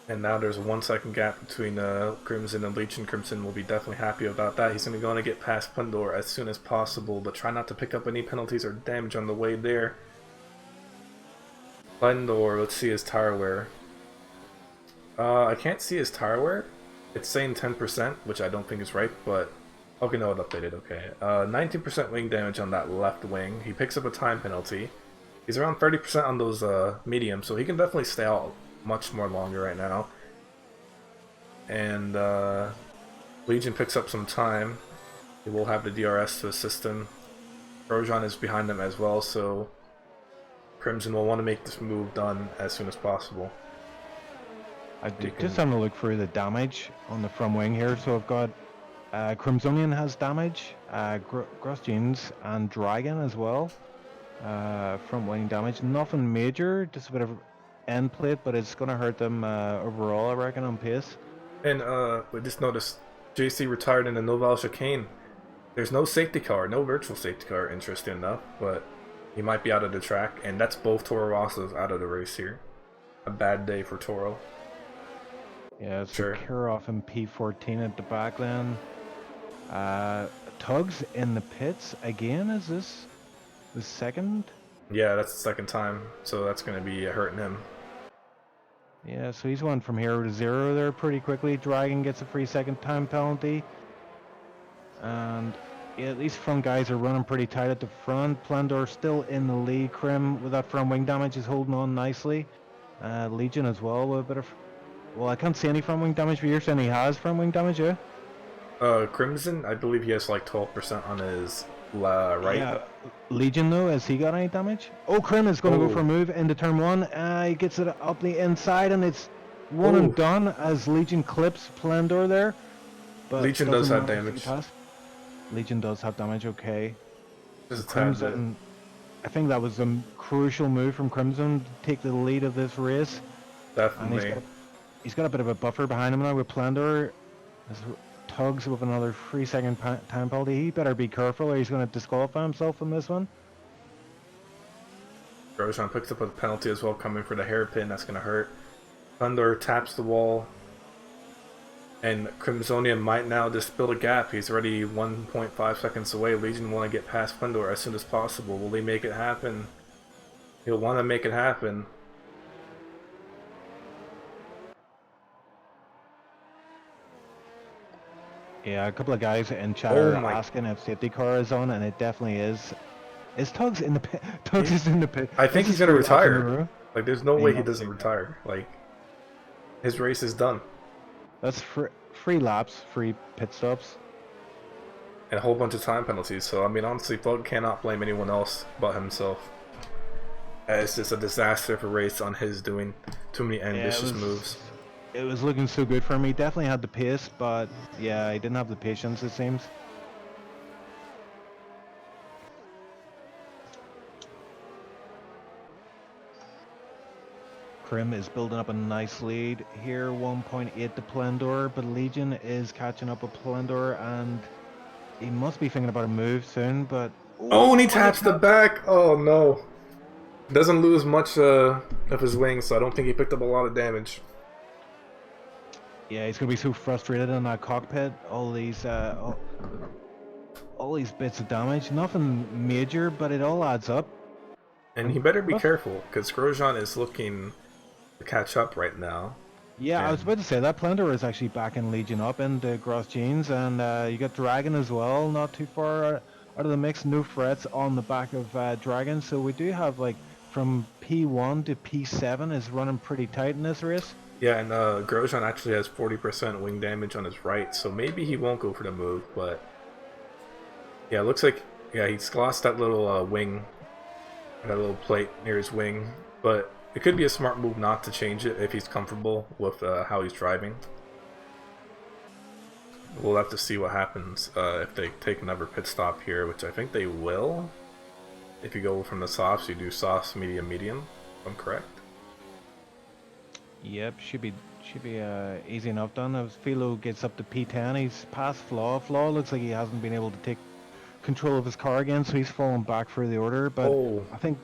And now there's a 1 second gap between Crimson and Legion. Crimson will be definitely happy about that. He's going to get past Plendor as soon as possible, but try not to pick up any penalties or damage on the way there. Plendor, let's see his tire wear. I can't see his tire wear. It's saying 10%, which I don't think is right, but okay, no, it updated. Okay, 19% wing damage on that left wing. He picks up a time penalty. He's around 30% on those mediums, so he can definitely stay out much more longer right now. And Legion picks up some time. He will have the DRS to assist him. Grosjean is behind them as well, so Crimson will want to make this move done as soon as possible. Just having a look through the damage on the front wing here. So I've got Crimsonian has damage, Grosjeans and Dragon as well. Front wing damage, nothing major, just a bit of end plate, but it's going to hurt them overall, I reckon, on pace. And we just noticed JC retired in the Noval Chicane. There's no safety car, no virtual safety car, interesting enough, but he might be out of the track, and that's both Toro Rossos out of the race here. A bad day for Toro. Yeah, it's Sure. Kirov and P14 at the back then. Tugs in the pits again, is this the second? Yeah, that's the second time, so that's going to be hurting him. Yeah, so he's went from 0 to 0 there pretty quickly. Dragon gets a 3-second time penalty. And yeah, these front guys are running pretty tight at the front. Plendor still in the lead. Crim with that front wing damage is holding on nicely. Legion as well with a bit of... Well, I can't see any front wing damage, but you're saying he has front wing damage, yeah? Crimson, I believe he has like 12% on his right. Yeah. Legion though, has he got any damage? Oh, Crim is going to go for a move into turn 1. He gets it up the inside and it's one and done as Legion clips Plendor there. But Legion does have damage. Legion does have damage, okay. Just a tad bit. Crimson, I think that was a crucial move from Crimson to take the lead of this race. Definitely. And he's got a bit of a buffer behind him now with Plendor. Tugs with another 3-second time penalty. He better be careful or he's going to disqualify himself from this one. Grosjean picks up a penalty as well, coming for the hairpin. That's going to hurt. Thunder taps the wall. And Crimsonian might now just build a gap. He's already 1.5 seconds away. Legion want to get past Plendor as soon as possible. Will he make it happen? He'll want to make it happen. Yeah, a couple of guys in chat are asking if safety car is on, and it definitely is. Is Tugs in the pit? Tugs is in the pit. I think he's going to retire. Like, there's no way he doesn't retire. Like, his race is done. That's free laps, free pit stops. And a whole bunch of time penalties. So, I mean, honestly, Bug cannot blame anyone else but himself. It's just a disaster for race on his doing. Too many ambitious moves. It was looking so good for him. He definitely had the pace, but yeah, he didn't have the patience, it seems. Crim is building up a nice lead here, 1.8 to Plendor, but Legion is catching up with Plendor, and he must be thinking about a move soon, but... Oh, and he taps the back! Oh, no. Doesn't lose much of his wings, so I don't think he picked up a lot of damage. Yeah, he's gonna be so frustrated in that cockpit. All these bits of damage, nothing major, but it all adds up. And he better be careful, because Grosjean is looking to catch up right now. Yeah, I was about to say that Plendor is actually backing Legion up into Grosjeans, and you got Dragon as well, not too far out of the mix. No threats on the back of Dragon, so we do have like from P1 to P7 is running pretty tight in this race. Yeah, and Grosjean actually has 40% wing damage on his right, so maybe he won't go for the move, but... Yeah, it looks like... Yeah, he's lost that little wing, that little plate near his wing, but it could be a smart move not to change it if he's comfortable with how he's driving. we'll have to see what happens if they take another pit stop here, which I think they will. If you go from the softs, you do softs, medium, medium. If I'm correct. Yep, should be easy enough done. As Philo gets up to P10, he's past Flaw. Flaw looks like he hasn't been able to take control of his car again, so he's fallen back through the order. But Oh, I think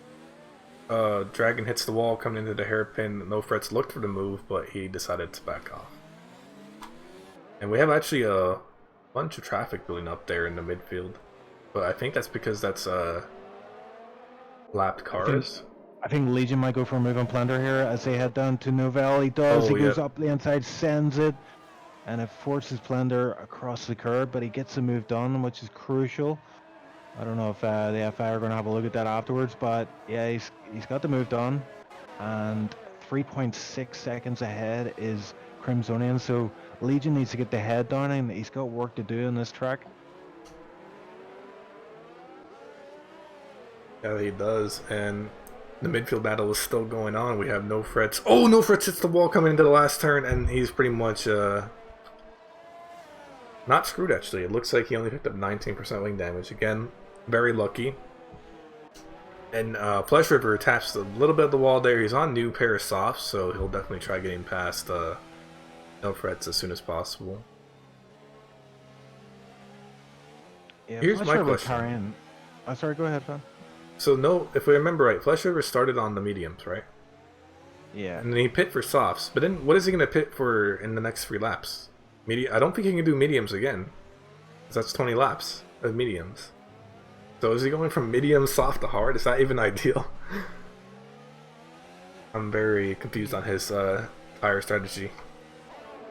Dragon hits the wall coming into the hairpin. No Frets looked for the move, but he decided to back off. And we have actually a bunch of traffic building up there in the midfield, but I think that's because that's lapped cars. I think Legion might go for a move on Plunder here as they head down to Novell. He does. Oh, He goes yep. up the inside, sends it, and it forces Plunder across the curb, but he gets the move done, which is crucial. I don't know if the FI are going to have a look at that afterwards, but yeah, he's got the move done, and 3.6 seconds ahead is Crimsonian, so Legion needs to get the head down, and he's got work to do in this track. Yeah, he does, and the midfield battle is still going on. We have No Frets. Oh, No Frets hits the wall coming into the last turn, and he's pretty much not screwed, actually. It looks like he only picked up 19% wing damage. Again, very lucky. And Flesh River taps a little bit of the wall there. He's on new pair of softs, so he'll definitely try getting past No Frets as soon as possible. Yeah, Here's Flesh my River question. carrying. Oh, sorry, go ahead, Fan. So, no, if we remember right, Flesh River started on the mediums, right? Yeah. And then he pit for softs. But then what is he going to pit for in the next 3 laps? I don't think he can do mediums again. 'Cause that's 20 laps of mediums. So is he going from medium, soft to hard? Is that even ideal? I'm very confused on his tire strategy.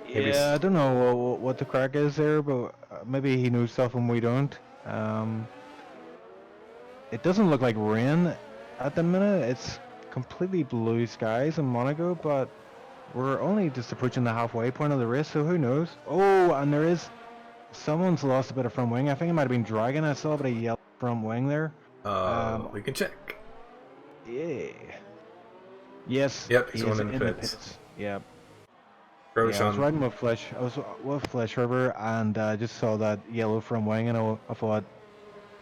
Maybe Yeah, I don't know what the crack is there, but maybe he knows stuff and we don't. It doesn't look like rain at the minute. It's completely blue skies in Monaco, but we're only just approaching the halfway point of the race, so who knows? Oh, and there is... Someone's lost a bit of front wing. I think it might have been Dragon. I saw a bit of yellow front wing there. We can check. Yeah. Yes. Yep, he's he going is in the pits. Yep. Grosjean. Yeah, I was riding with Flesh. I was with Flesh River, and I just saw that yellow front wing, and I thought,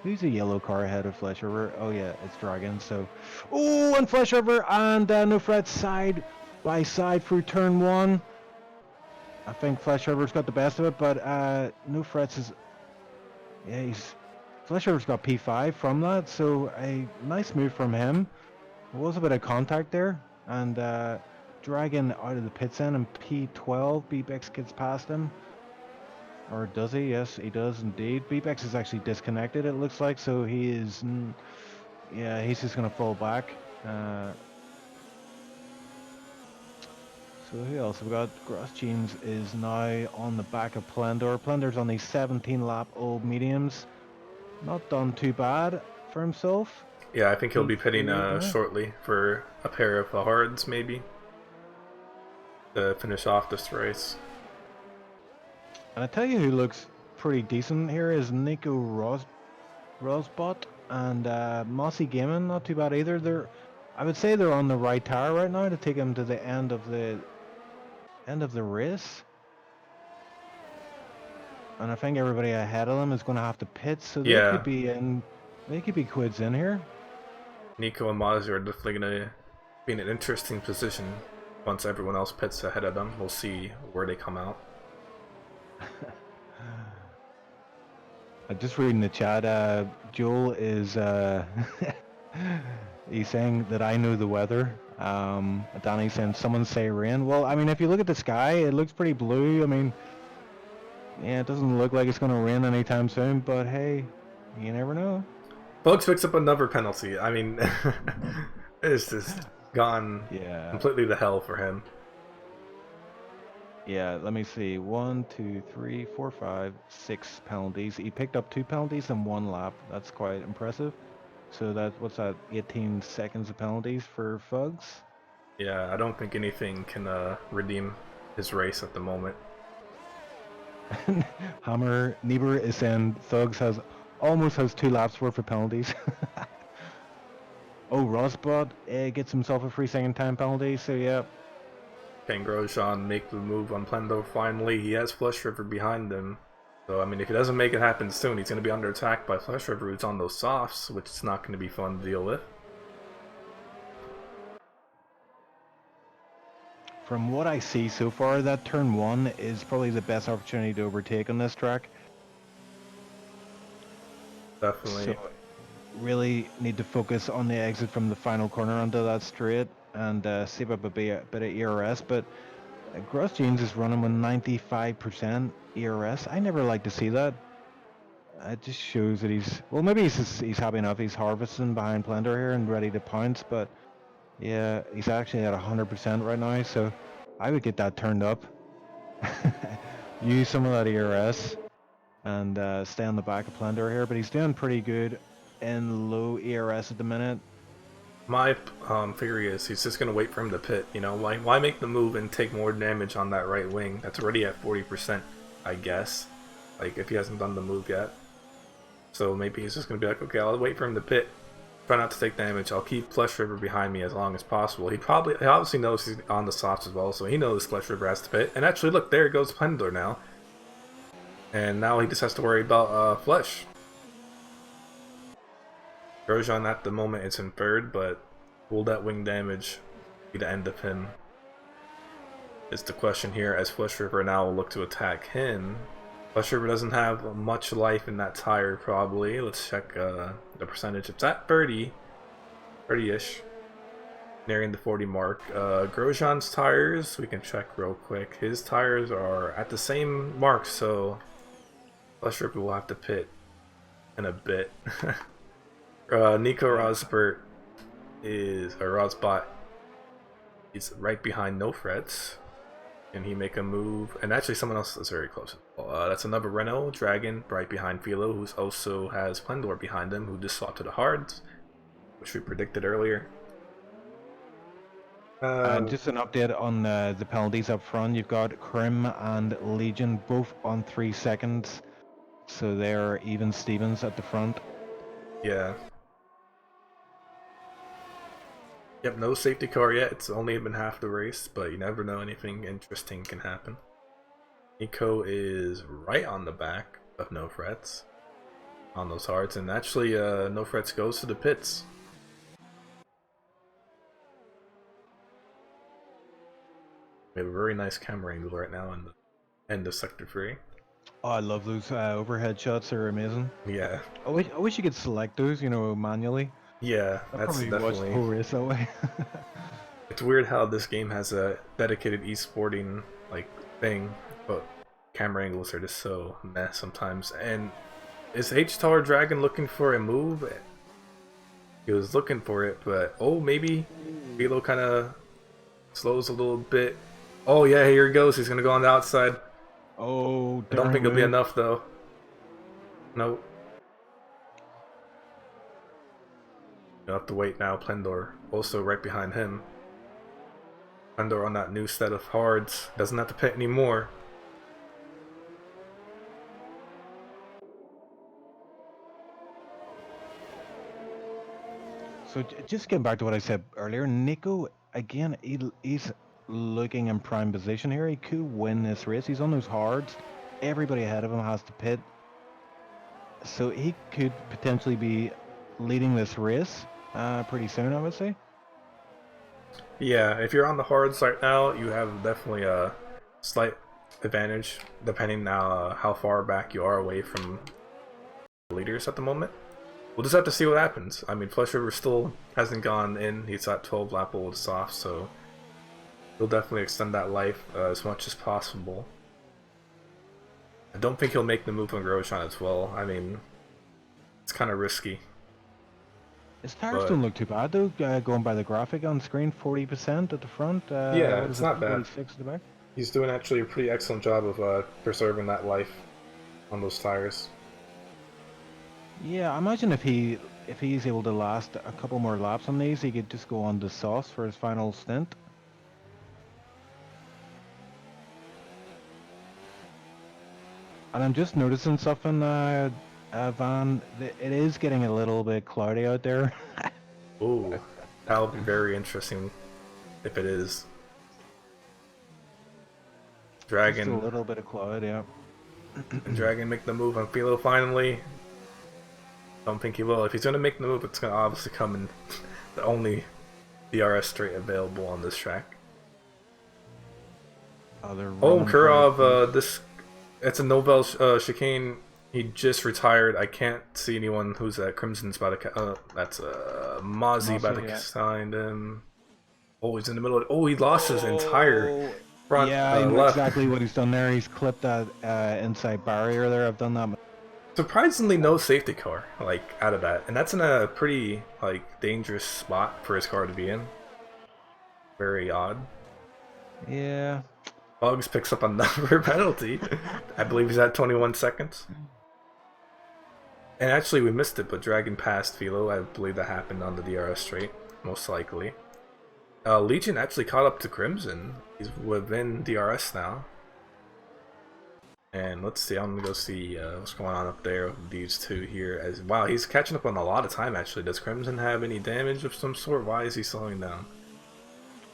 who's a yellow car ahead of Flesh River? Oh yeah, it's Dragon. So, oh, and Flesh River and No Frets side by side through turn 1. I think Flesh River's got the best of it, but No Frets is, yeah, Flesh River's got P5 from that, so a nice move from him. There was a bit of contact there, and Dragon out of the pits in, and P12, Bebex gets past him. Or does he? Yes, he does indeed. Bebex is actually disconnected, it looks like, so he is, yeah, he's just going to fall back. So who else? We've got Grass Jeans is now on the back of Plendor. Plendor's on these 17 lap old mediums. Not done too bad for himself. Yeah, I think he'll be pitting Yeah. shortly for a pair of hards, maybe, to finish off this race. And I tell you who looks pretty decent here is Nico Rosbot and Mossy Gaming. Not too bad either. I would say they're on the right tire right now to take him to the end of the race. And I think everybody ahead of them is going to have to pit, so they Yeah. could be in. They could be quids in here. Nico and Mozzie are definitely going to be in an interesting position once everyone else pits ahead of them. We'll see where they come out. I'm just reading the chat. Joel is he's saying that I know the weather. Danny's saying someone say rain. Well, I mean, if you look at the sky, it looks pretty blue. I mean, yeah, it doesn't look like it's going to rain anytime soon. But hey, you never know. Bugs picks up another penalty. I mean, it's just gone Yeah. completely to hell for him. Yeah, let me see. 1, 2, 3, 4, 5, 6 penalties. He picked up 2 penalties in 1 lap. That's quite impressive. So what's that? 18 seconds of penalties for Fugs. Yeah, I don't think anything can redeem his race at the moment. Hammer Niebuhr is saying Thugs almost has 2 laps worth of penalties. Oh, Rosbot gets himself a 3-second time penalty. So yeah. Can Grosjean make the move on Plendo finally? He has Flush River behind him. So, I mean, if he doesn't make it happen soon, he's going to be under attack by Flesh River, who's on those softs, which is not going to be fun to deal with. From what I see so far, that turn 1 is probably the best opportunity to overtake on this track. Definitely. So, really need to focus on the exit from the final corner onto that straight and save up a bit of ERS. But Gross Jeans is running with 95% ERS. I never like to see that. It just shows that maybe he's happy enough. He's harvesting behind Plender here and ready to pounce, but yeah, he's actually at 100% right now, so I would get that turned up. Use some of that ERS and stay on the back of Plender here, but he's doing pretty good in low ERS at the minute. My theory is he's just going to wait for him to pit, you know? Why make the move and take more damage on that right wing? That's already at 40%, I guess. Like, if he hasn't done the move yet. So maybe he's just going to be like, okay, I'll wait for him to pit. Try not to take damage. I'll keep Flesh River behind me as long as possible. He obviously knows he's on the softs as well, so he knows Flesh River has to pit. And actually, look, there goes Pendler now. And now he just has to worry about Flesh. Grosjean at the moment is in third, but will that wing damage be the end of him? Is the question here, as Flesh River now will look to attack him. Flesh River doesn't have much life in that tire, probably. Let's check the percentage. It's at 30-ish. Nearing the 40 mark. Grosjean's tires, we can check real quick. His tires are at the same mark, so Flesh River will have to pit in a bit. Nico Rosbert Rosbot is right behind No Frets. Can he make a move? And actually someone else is very close. That's another Renault Dragon right behind Philo, who also has Plendor behind him, who just swapped to the hards, which we predicted earlier. And just an update on the penalties up front. You've got Krim and Legion both on 3 seconds, so they're even Stevens at the front. Yeah. Yep, no safety car yet. It's only been half the race, but you never know, anything interesting can happen. Nico is right on the back of No Frets on those hards, and actually No Frets goes to the pits. We have a very nice camera angle right now in the end of Sector 3. Oh, I love those overhead shots. They're amazing. Yeah. I wish you could select those, you know, manually. Yeah, I'd that's probably watch the definitely... whole race that way. It's weird how this game has a dedicated esporting like thing, but camera angles are just so meh sometimes. And is H-Tower Dragon looking for a move? He was looking for it, but oh, maybe Philo kind of slows a little bit. Oh yeah, here he goes. He's gonna go on the outside. Oh, I don't think it'll be move. enough though. Nope. You'll have to wait now. Plendor also right behind him. Plendor on that new set of hards. Doesn't have to pit anymore. So just getting back to what I said earlier, Nico, again, he's looking in prime position here. He could win this race. He's on those hards. Everybody ahead of him has to pit. So he could potentially be leading this race pretty soon, I would say. Yeah, if you're on the hards right now, you have definitely a slight advantage, depending now how far back you are away from the leaders at the moment. We'll just have to see what happens. I mean, Flesh River still hasn't gone in. He's at 12 lap with soft, so he'll definitely extend that life as much as possible. I don't think he'll make the move on Grosjean as well. I mean, it's kind of risky. His tires don't look too bad though, going by the graphic on screen, 40% at the front. Yeah, it's not bad. 46 at the back. He's doing actually a pretty excellent job of preserving that life on those tires. Yeah, I imagine if he's able to last a couple more laps on these, he could just go on the sauce for his final stint. And I'm just noticing something, Van. It is getting a little bit cloudy out there. Ooh, that'll be very interesting if it is. Dragon. Just a little bit of cloud, yeah. And Dragon make the move on Philo finally. Don't think he will. If he's gonna make the move, it's gonna obviously come in the only DRS straight available on this track. Oh, Kurov, it's a Novel chicane. He just retired. I can't see anyone who's at Crimson's about to. That's Mozzie about to behind him. Oh, he's in the middle. He lost his entire front. Yeah, I know left. exactly what he's done there. He's clipped that inside barrier there. I've done that. Surprisingly, no safety car like out of that, and that's in a pretty like dangerous spot for his car to be in. Very odd. Yeah. Bugs picks up another penalty. I believe he's at 21 seconds. And actually, we missed it, but Dragon passed Philo. I believe that happened on the DRS straight, most likely. Legion actually caught up to Crimson. He's within DRS now. And let's see, I'm gonna go see what's going on up there with these two here. As wow, he's catching up on a lot of time actually. Does Crimson have any damage of some sort? Why is he slowing down?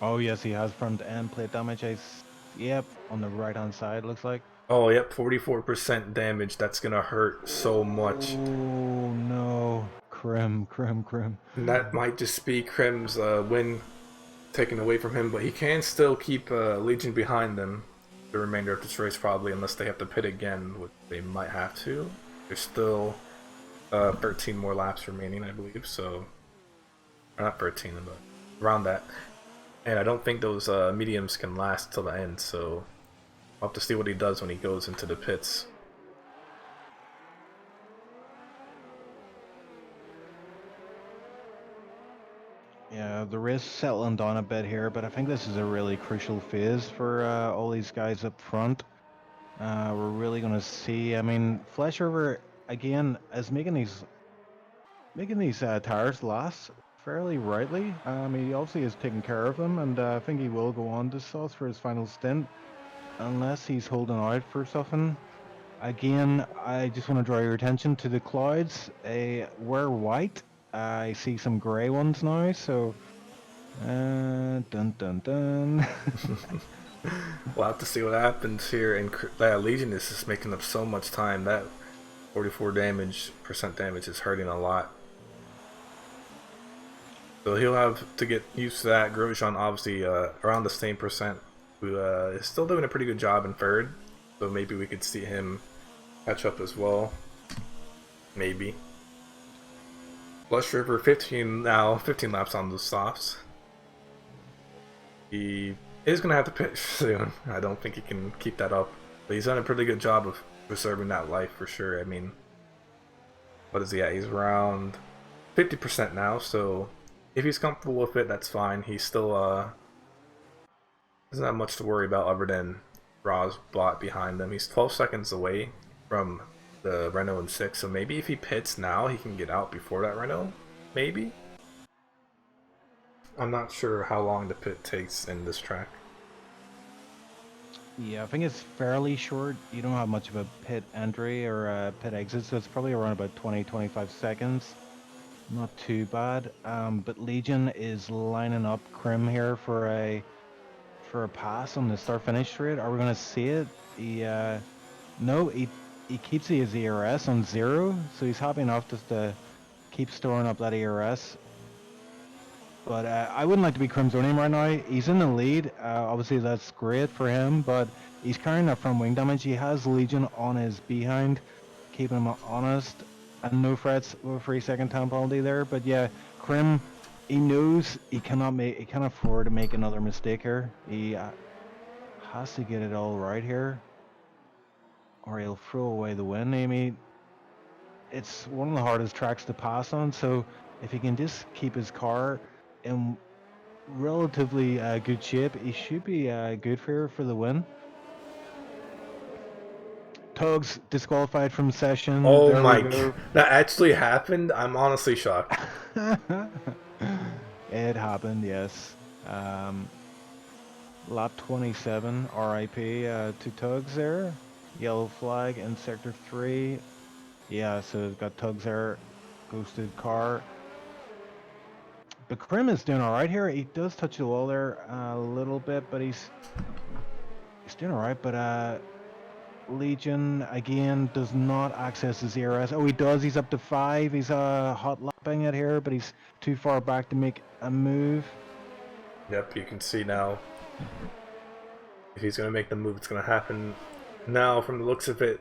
Oh yes, he has front end plate damage. Yep, on the right hand side looks like. Oh yep, 44% damage. That's gonna hurt so much. Oh no, Crim. And that might just be Crim's win taken away from him, but he can still keep Legion behind them the remainder of this race probably, unless they have to pit again, which they might have to. There's still 13 more laps remaining, I believe, so or not 13, but around that. And I don't think those mediums can last till the end, so I'll have to see what he does when he goes into the pits. Yeah, the race settling down a bit here, but I think this is a really crucial phase for all these guys up front. We're really going to see. I mean, Flesh River again is making these tires last fairly rightly. He obviously is taking care of them, and I think he will go on to Sauce for his final stint, unless he's holding out for something. Again, I just want to draw your attention to the clouds. We're white. I see some grey ones now, so dun dun dun. We'll have to see what happens here. And Legion is just making up so much time. That 44% damage is hurting a lot. So he'll have to get used to that. Grosjean obviously around the same percent, who is still doing a pretty good job in third. So maybe we could see him catch up as well. Maybe. Flush River 15 laps on the softs. He is going to have to pitch soon. I don't think he can keep that up. But he's done a pretty good job of preserving that life for sure. I mean, what is he at? He's around 50% now, so if he's comfortable with it, that's fine. He's still doesn't have much to worry about other than Ra's bot behind him. He's 12 seconds away from the Renault in 6, so maybe if he pits now, he can get out before that Renault. Maybe? I'm not sure how long the pit takes in this track. Yeah, I think it's fairly short. You don't have much of a pit entry or a pit exit, so it's probably around about 20-25 seconds. Not too bad. But Legion is lining up Crim here for a pass on the start-finish straight. Are we going to see it? No, he keeps his ERS on 0, so he's happy enough just to keep storing up that ERS. But I wouldn't like to be Crim's owning him right now. He's in the lead. Obviously, that's great for him, but he's carrying that front wing damage. He has Legion on his behind, keeping him honest. And no frets with a 3-second time penalty there. But yeah, Crim, he knows he can't afford to make another mistake here. He has to get it all right here, or he'll throw away the win. I mean, it's one of the hardest tracks to pass on, so if he can just keep his car in relatively good shape, he should be good for the win. Tugs disqualified from session. Oh my god, that actually happened? I'm honestly shocked. It happened, yes. Lap 27, RIP to Tugs there. Yellow flag in sector 3. Yeah, so we've got Tugs there. Ghosted car. But Crim is doing alright here. He does touch the wall there a little bit, but he's doing alright. But Legion again does not access his ERS. Oh, he does. He's up to 5. He's hot lapping it here, but he's too far back to make a move. Yep, you can see now. If he's gonna make the move, it's gonna happen now. From the looks of it.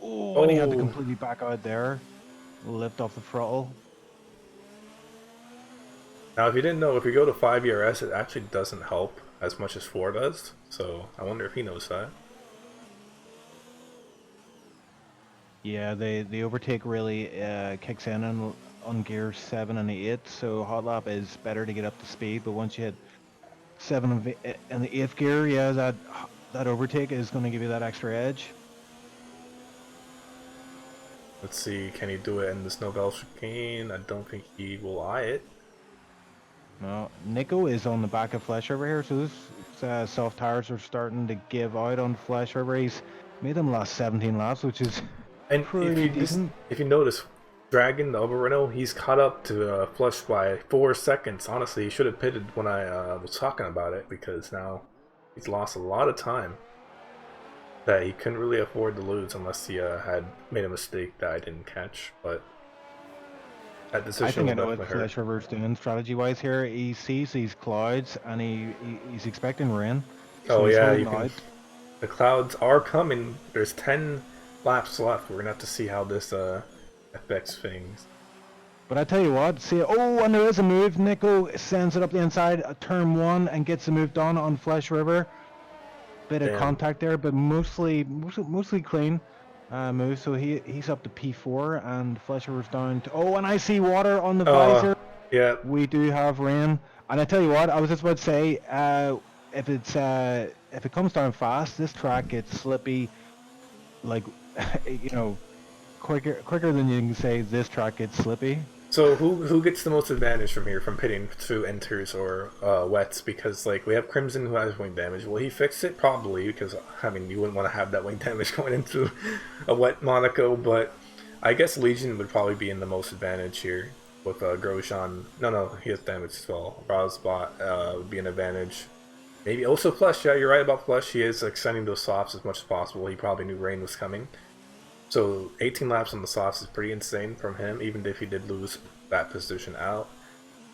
Oh, and he had to completely back out there. Lift off the throttle. Now, if you didn't know, if you go to 5 ERS, it actually doesn't help as much as 4 does. So I wonder if he knows that. Yeah, the overtake really kicks in on gear 7 and 8, so hot lap is better to get up to speed. But once you hit 7 and the 8th gear, yeah, that overtake is going to give you that extra edge. Let's see, can he do it in the Snowbell chicane? I don't think he will eye it. No, Nico is on the back of Flesh River here, so this soft tires are starting to give out on Flesh River. He's made them last 17 laps, which is pretty decent. If you notice, Dragon, the Uber Renault, he's caught up to Flush by 4 seconds. Honestly, he should have pitted when I was talking about it, because now he's lost a lot of time that he couldn't really afford to lose unless he had made a mistake that I didn't catch. But that decision, I think I know will what definitely hurt. Flesh River's doing strategy-wise here. He sees these clouds, and he's expecting rain. So Oh he's yeah, holding you can, out. the clouds are coming. There's 10 laps left. We're gonna have to see how this affects things. But I tell you what, see, oh, and there is a move. Nico sends it up the inside, turn 1, and gets the move done on Flesh River. Bit of Damn. contact there, but mostly clean move. So he's up to P4, and Flesh River's down to. Oh, and I see water on the visor. Yeah. We do have rain, and I tell you what, I was just about to say, if it comes down fast, this track gets slippy, like you know, quicker than you can say this track gets slippy. So who gets the most advantage from here, from pitting through enters or wets? Because like we have Crimson who has wing damage. Will he fix it? Probably, because I mean you wouldn't want to have that wing damage going into a wet Monaco. But I guess Legion would probably be in the most advantage here with Grosjean. No, he has damage as well. Rosbot would be an advantage. Maybe also Flush. Yeah, you're right about Flush. He is extending those softs as much as possible. He probably knew rain was coming. So 18 laps on the softs is pretty insane from him, even if he did lose that position out.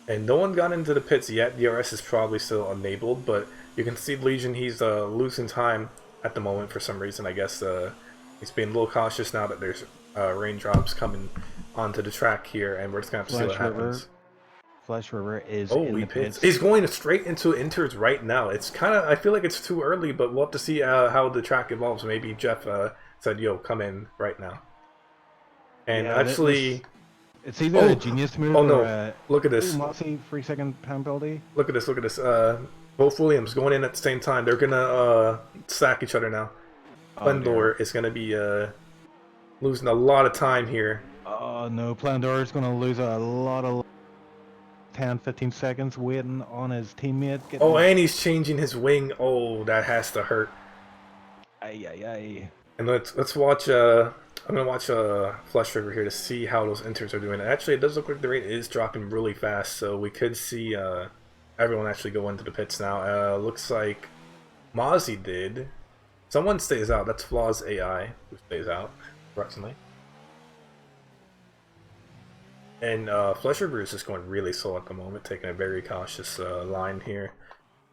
And no one got into the pits yet. DRS is probably still enabled, but you can see Legion, he's losing time at the moment for some reason. I guess he's being a little cautious now that there's raindrops coming onto the track here, and we're just going to have to see what happens. Flesh River is Oh, in he the pits. pits. He's going straight into inters right now. It's kind of, I feel like it's too early, but we'll have to see how the track evolves. Maybe Jeff said, yo, come in right now. And Yeah, actually... It's either a genius move or look at this. Mossy 3-second penalty. Look at this. Both Williams going in at the same time. They're gonna stack each other now. Splendor is gonna be losing a lot of time here. Oh no, Plandor is gonna lose a lot of 10-15 seconds waiting on his teammate. Oh, and he's changing his wing. Oh, that has to hurt. Ay. And let's watch. I'm gonna watch Flush River here to see how those inters are doing. And actually, it does look like the rate is dropping really fast, so we could see everyone actually go into the pits now. Looks like Mozzie did. Someone stays out. That's Flaw's AI who stays out, personally. And Flush River is just going really slow at the moment, taking a very cautious line here.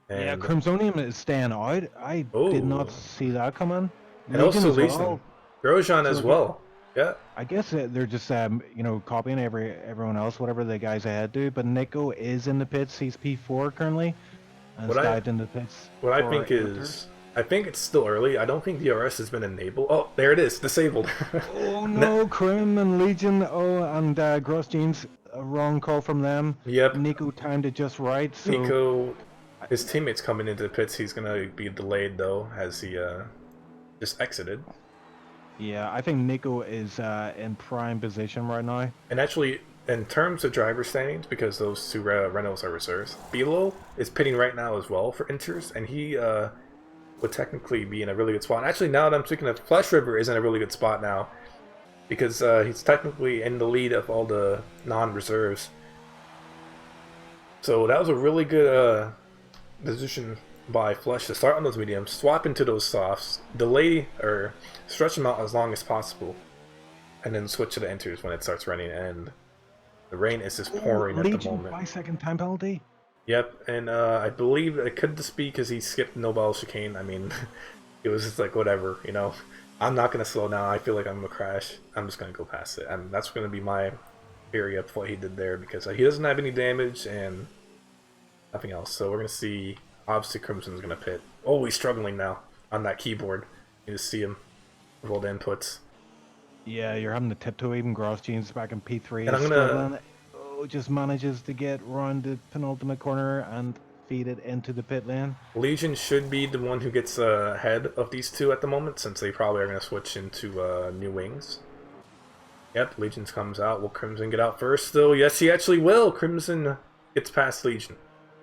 And, yeah, Crimsonium is staying out. I did not see that coming. And also Legion. Grosjean as well. Yeah. I guess they're just copying everyone else, whatever the guys ahead do. But Nico is in the pits. He's P4 currently, and has dived in the pits. What I think is, I think it's still early. I don't think DRS has been enabled. Oh, there it is, disabled. Oh no, Crim and Legion. Oh, and Gross Jeans, a wrong call from them. Yep. Nico timed it just right. So Nico, his teammates coming into the pits. He's gonna be delayed though, as he just exited. Yeah, I think Nico is in prime position right now. And actually, in terms of driver standings, because those two Renaults are reserves, Bilo is pitting right now as well for inters, and he would technically be in a really good spot. And actually, now that I'm speaking of, Flesh River is in a really good spot now, because he's technically in the lead of all the non-reserves. So that was a really good position by Flush to start on those mediums, swap into those softs, delay or stretch them out as long as possible, and then switch to the enters when it starts raining. And the rain is just pouring at the Legion moment. 5-second time penalty. Yep, and I believe it could just be because he skipped no ball chicane. I mean, it was just like whatever, you know. I'm not gonna slow down. I feel like I'm gonna crash. I'm just gonna go past it, and that's gonna be my theory of what he did there because he doesn't have any damage and nothing else. So we're gonna see. Obviously, Crimson's gonna pit. Oh, he's struggling now on that keyboard. You just see him with all the inputs. Yeah, you're having to tiptoe. Even Gross Jeans back in P3 And is I'm gonna- struggling. Oh, just manages to get round the penultimate corner and feed it into the pit lane. Legion should be the one who gets ahead of these two at the moment, since they probably are gonna switch into new wings. Yep, Legion comes out. Will Crimson get out first still? Yes, he actually will. Crimson gets past Legion,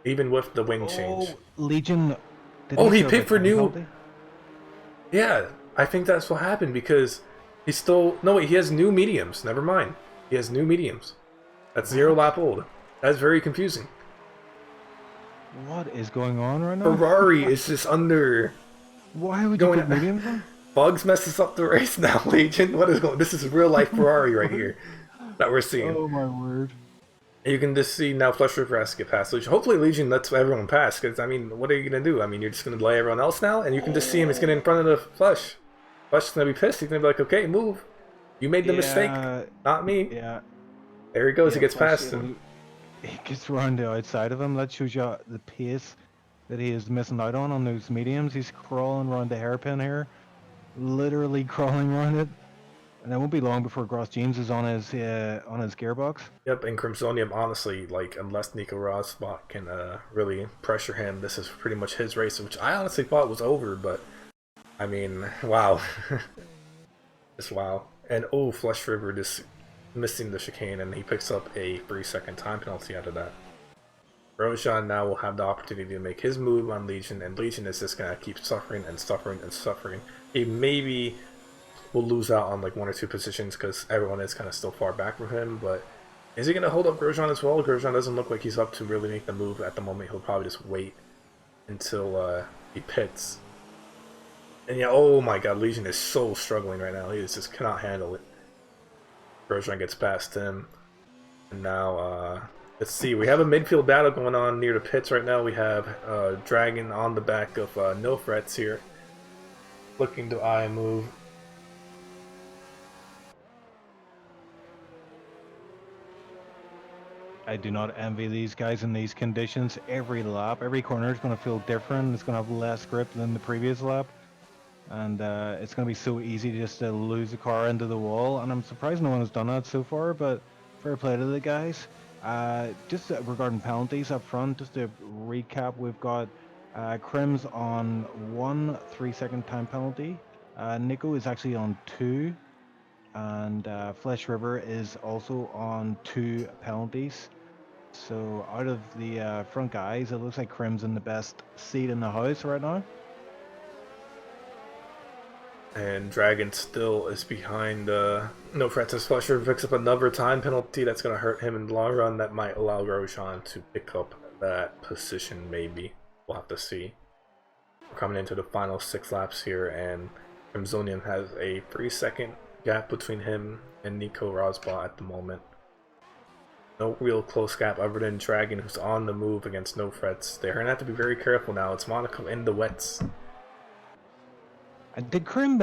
even with the wing change. Legion. Oh, he serve picked a for time new- penalty? Yeah, I think that's what happened because he stole. No, wait, he has new mediums. Never mind. He has new mediums. That's 0 lap old. That's very confusing. What is going on right now? Ferrari is just under. Why would you going put mediums on? Bugs messes up the race now, Legion. What is going? This is real life Ferrari right here that we're seeing. Oh my word. You can just see now Flush River has to get past Legion. Hopefully Legion lets everyone pass, because, I mean, what are you going to do? I mean, you're just going to delay everyone else now? And you can just see him, he's getting in front of the Flush. Flush is going to be pissed. He's going to be like, okay, move. You made the mistake, not me. Yeah. There he goes, he gets Flush, past him. He gets around the outside of him. That shows you the pace that he is missing out on those mediums. He's crawling around the hairpin here. Literally crawling around it. And it won't be long before Gross James is on his gearbox. Yep, and Crimsonium, honestly, like, unless Nico Rosbach can really pressure him, this is pretty much his race, which I honestly thought was over, but, I mean, wow. Just wow. And, oh, Flush River just missing the chicane, and he picks up a 3-second time penalty out of that. Roshan now will have the opportunity to make his move on Legion, and Legion is just going to keep suffering and suffering and suffering. He maybe will lose out on like 1 or 2 positions because everyone is kind of still far back from him, but is he going to hold up Grosjean as well? Grosjean doesn't look like he's up to really make the move at the moment. He'll probably just wait until he pits. And yeah, oh my god, Legion is so struggling right now. He just cannot handle it. Grosjean gets past him. And now, let's see, we have a midfield battle going on near the pits right now. We have Dragon on the back of No Frets here, looking to eye a move. I do not envy these guys in these conditions. Every lap, every corner is going to feel different. It's going to have less grip than the previous lap. And it's going to be so easy just to lose the car into the wall. And I'm surprised no one has done that so far, but fair play to the guys. Just regarding penalties up front, just to recap, we've got Crims on 1 3-second time penalty. Nico is actually on 2. And Flesh River is also on 2 penalties. So out of the front guys, it looks like Crim's in the best seat in the house right now. And Dragon still is behind No Francis Flusher. Picks up another time penalty that's going to hurt him in the long run. That might allow Grosjean to pick up that position, maybe. We'll have to see. We're coming into the final 6 laps here, and Crimsonian has a 3-second gap between him and Nico Rosbaugh at the moment. No real close gap other than Dragon, who's on the move against No Frets. They're going to have to be very careful now. It's Monaco in the wets. Did Crim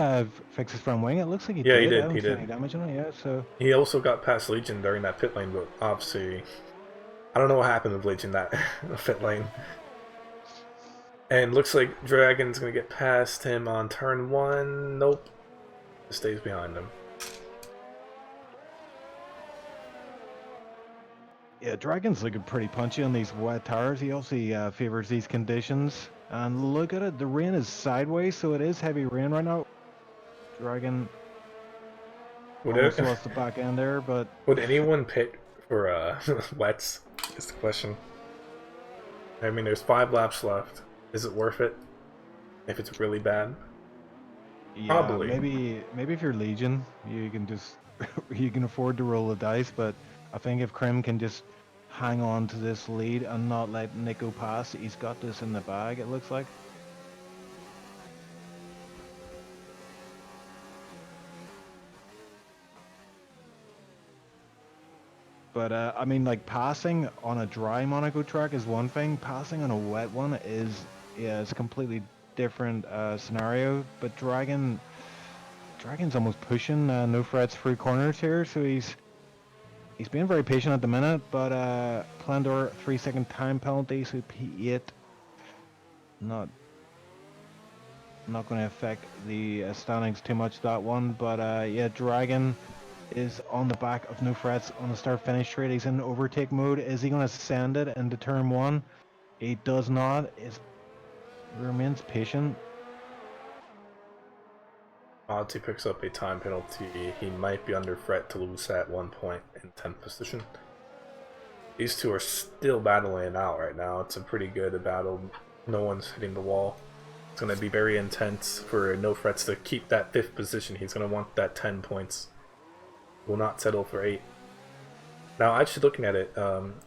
fix his front wing? It looks like he Yeah, did. he did. I don't He see did. any damage on it yet, so He also got past Legion during that pit lane, but obviously, I don't know what happened with Legion that pit lane. And looks like Dragon's going to get past him on turn 1. Nope. Just stays behind him. yeah, Dragon's looking pretty punchy on these wet tires. He also favors these conditions. And look at it, the rain is sideways, so it is heavy rain right now. Dragon almost lost the back end there, but Would anyone pit for wets? Is the question. I mean, there's 5 laps left. Is it worth it? If it's really bad? yeah, Probably. maybe if you're Legion, you can just you can afford to roll the dice. But I think if Crim can just hang on to this lead and not let Nico pass. He's got this in the bag, it looks like. But I mean, like, passing on a dry Monaco track is one thing. Passing on a wet one is, yeah, it's a completely different scenario. But Dragon's almost pushing No Frets through corners here, so he's being very patient at the minute. But Plandor 3-second time penalty, so P8 not going to affect the standings too much, that one. But yeah, Dragon is on the back of No Frets on the start finish straight. He's in overtake mode. Is he going to send it into turn one? He does not. He remains patient. Odds he picks up a time penalty. He might be under threat to lose at one point in 10th position. These two are still battling it out right now. It's a pretty good battle. No one's hitting the wall. It's going to be very intense for No Frets to keep that 5th position. He's going to want that 10 points. Will not settle for 8. Now, actually looking at it,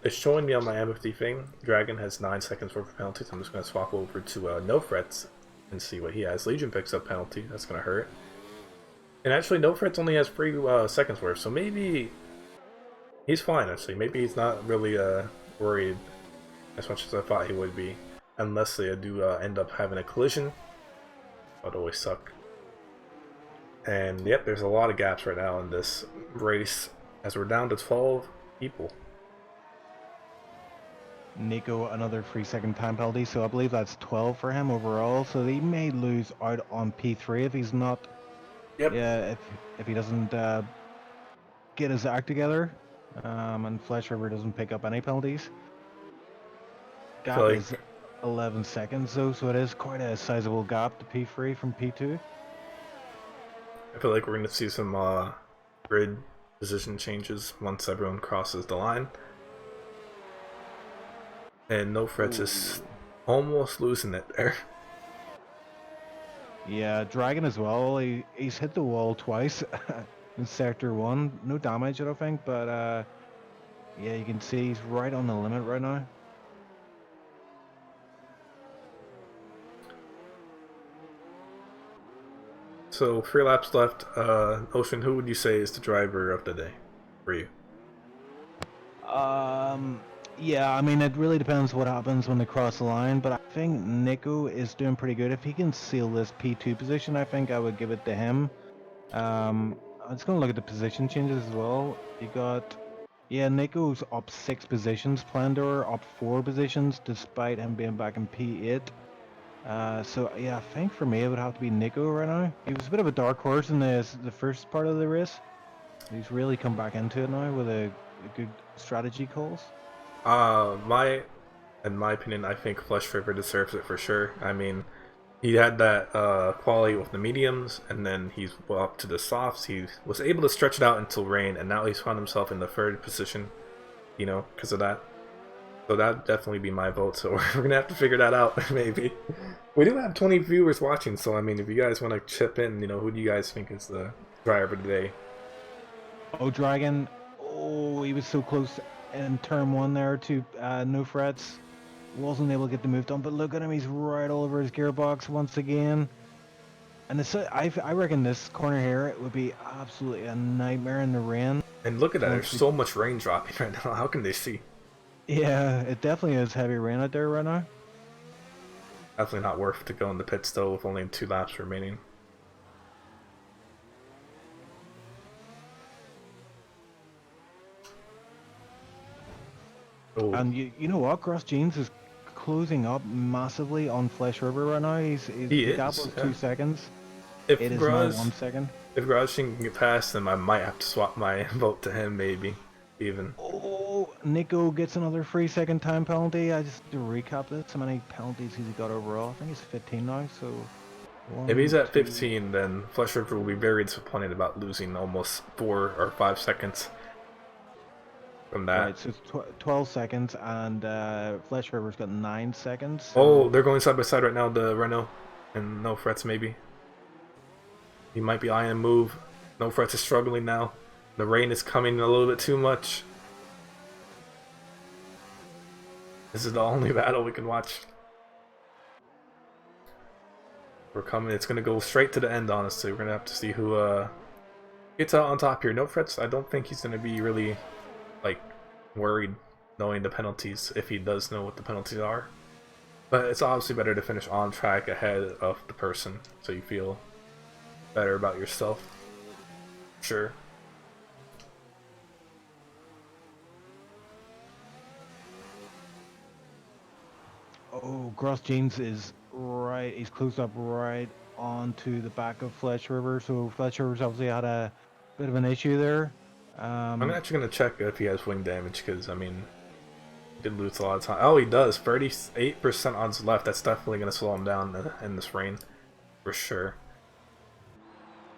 it's showing me on my empathy thing, Dragon has 9 seconds worth of penalties. I'm just going to swap over to No Frets and see what he has. Legion picks up penalty. That's going to hurt. And actually, No Frets only has 3 seconds worth, so maybe he's fine, actually. Maybe he's not really worried as much as I thought he would be. Unless they do end up having a collision. That would always suck. And yep, there's a lot of gaps right now in this race as we're down to 12 people. Nico, another 3-second time penalty, so I believe that's 12 for him overall. So he may lose out on P3 if he's not. Yep. Yeah, if he doesn't get his act together, and Flesh River doesn't pick up any penalties. Gap is 11 seconds though, so it is quite a sizable gap to P3 from P2. I feel like we're going to see some grid position changes once everyone crosses the line. And No Frets is almost losing it there. Yeah, Dragon as well. He's hit the wall twice in Sector 1. No damage, I don't think, but yeah, you can see he's right on the limit right now. So 3 laps left. Ocean, who would you say is the driver of the day for you? Yeah, I mean, it really depends what happens when they cross the line, but I think Nico is doing pretty good. If he can seal this P2 position, I think I would give it to him. I'm just going to look at the position changes as well. You got, yeah, Nico's up 6 positions, Plandor up 4 positions, despite him being back in P8. So yeah, I think for me it would have to be Nico right now. He was a bit of a dark horse in the first part of the race. He's really come back into it now with a good strategy calls. In my opinion, I think Flesh River deserves it for sure. I mean, he had that quality with the mediums, and then he's up to the softs. He was able to stretch it out until rain, and now he's found himself in the 3rd position, you know, because of that. So that'd definitely be my vote. So we're gonna have to figure that out, maybe. We do have 20 viewers watching, so I mean, if you guys want to chip in, you know, who do you guys think is the driver today? Oh, Dragon. Oh, he was so close in turn 1 there to No Frets. Wasn't able to get the move done, but look at him. He's right all over his gearbox once again. And I reckon this corner here it would be absolutely a nightmare in the rain. And look at that. There's so much rain dropping right now. How can they see? Yeah, it definitely is heavy rain out there right now. Definitely not worth to go in the pits though with only 2 laps remaining. Oh. And you know what? Cross Jeans is closing up massively on Flesh River right now. The gap was 2 seconds. If it is now 1 second. If Grosjean can get past him, I might have to swap my vote to him, maybe. Even. Oh, Nico gets another 3-second time penalty. I just to recap this. How many penalties he's got overall? I think he's 15 now, so... If he's at 15, then Flesh River will be very disappointed about losing almost 4 or 5 seconds from that. Right, so it's 12 seconds, and Flesh River's got 9 seconds. So... Oh, they're going side by side right now, the Renault and No Frets, maybe. He might be eyeing a move. No Frets is struggling now. The rain is coming a little bit too much. This is the only battle we can watch. We're coming. It's gonna go straight to the end. Honestly, we're gonna have to see who gets out on top here. No frets. I don't think he's gonna be really like worried knowing the penalties if he does know what the penalties are. But it's obviously better to finish on track ahead of the person, so you feel better about yourself. Sure. Oh, Gross Jeans is right. He's closed up right onto the back of Fletch River. So Fletch River's obviously had a bit of an issue there. I'm actually gonna check if he has wing damage because I mean, he did lose a lot of time. Oh, he does. 38% odds left. That's definitely gonna slow him down in this rain, for sure.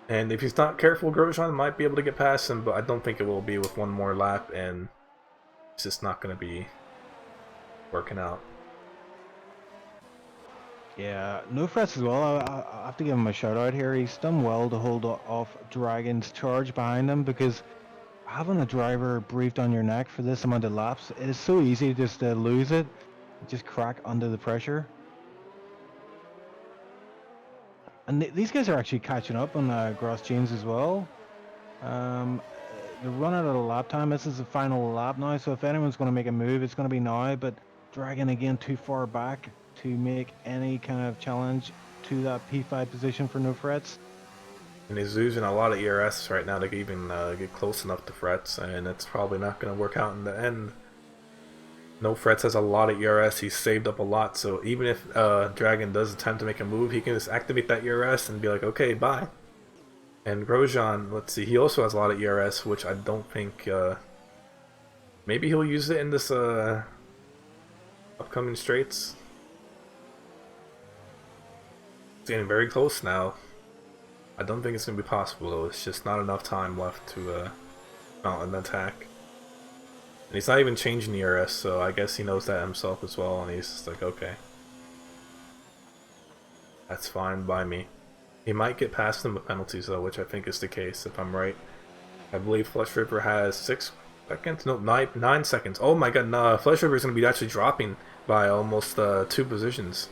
And if he's not careful, Grosjean might be able to get past him, but I don't think it will be with one more lap, and it's just not gonna be working out. Yeah, no frets as well. I have to give him a shout out here. He's done well to hold off Dragon's charge behind him because having a driver briefed on your neck for this amount of laps, it is so easy just to lose it, just crack under the pressure. And these guys are actually catching up on Gross Jeans as well. They're running out of lap time. This is the final lap now, so if anyone's going to make a move, it's going to be now. But Dragon again too far back to make any kind of challenge to that P5 position for no frets. And he's losing a lot of ERS right now to even get close enough to frets, and it's probably not going to work out in the end. No frets has a lot of ERS. He's saved up a lot, so even if Dragon does attempt to make a move, he can just activate that ERS and be like, okay, bye. And Grosjean, let's see, he also has a lot of ERS, which I don't think... maybe he'll use it in this upcoming straights. It's getting very close now. I don't think it's going to be possible, though. It's just not enough time left to mount an attack. And he's not even changing ERS, so I guess he knows that himself as well, and he's just like, okay. That's fine by me. He might get past them with penalties, though, which I think is the case, if I'm right. I believe Flesh River has 6 seconds? No, 9 seconds. Oh my god, no, Flesh River is going to be actually dropping by almost 2 positions.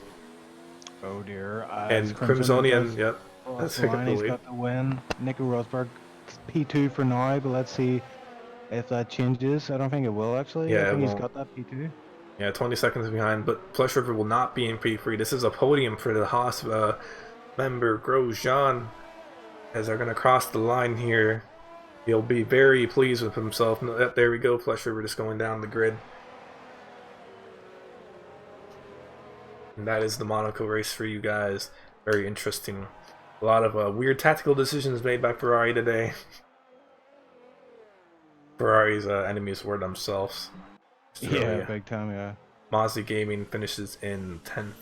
Oh dear. And Crimsonian, yep. That's the line. He's got the win. Nico Rosberg P2 for now, but let's see if that changes. I don't think it will, actually. Yeah, I think he's got that P2. Yeah, 20 seconds behind, but Flesh River will not be in P3. This is a podium for the Haas member, Grosjean, as they're going to cross the line here. He'll be very pleased with himself. There we go, Flesh River just going down the grid. And that is the Monaco race for you guys. Very interesting. A lot of weird tactical decisions made by Ferrari today. Ferrari's enemies were themselves. Yeah, big time, yeah. Mozzie Gaming finishes in 10th.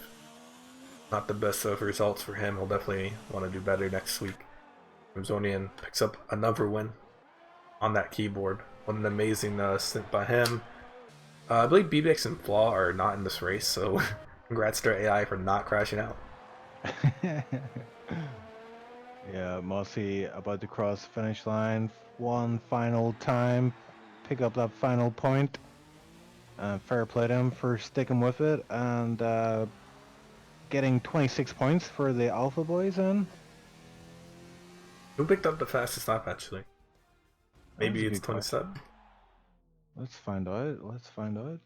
Not the best of results for him. He'll definitely want to do better next week. Ramzonian picks up another win on that keyboard. What an amazing stint by him. I believe BBX and Flaw are not in this race, so congrats to their AI for not crashing out. Yeah, Mossy about to cross the finish line. One final time. Pick up that final point. Fair play to him for sticking with it and getting 26 points for the Alpha Boys in. Who picked up the fastest lap, actually? Maybe it's 27. Let's find out. Let's find out.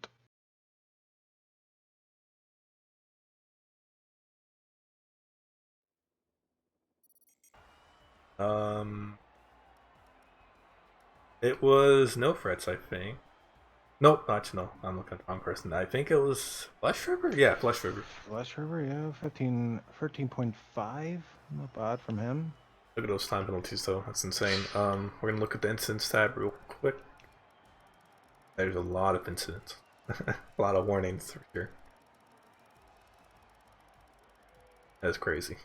It was no frets, I think. Nope, actually no. I'm looking at the wrong person. I think it was Flesh River? Yeah, Flesh River. Flesh River, yeah, 13.5. Not bad from him. Look at those time penalties, though. That's insane. We're gonna look at the incidents tab real quick. There's a lot of incidents. A lot of warnings for sure. That's crazy.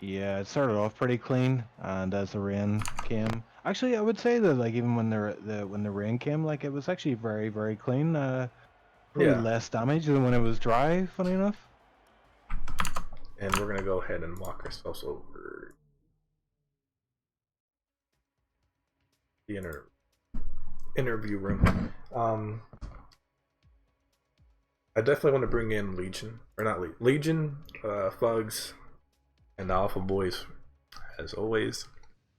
Yeah, it started off pretty clean, and as the rain came, actually, I would say that like even when the rain came, like it was actually very very clean. Probably less damage than when it was dry. Funny enough. And we're gonna go ahead and walk ourselves over the interview room. I definitely want to bring in Legion, or not Legion, Fugs, and the Alpha Boys, as always.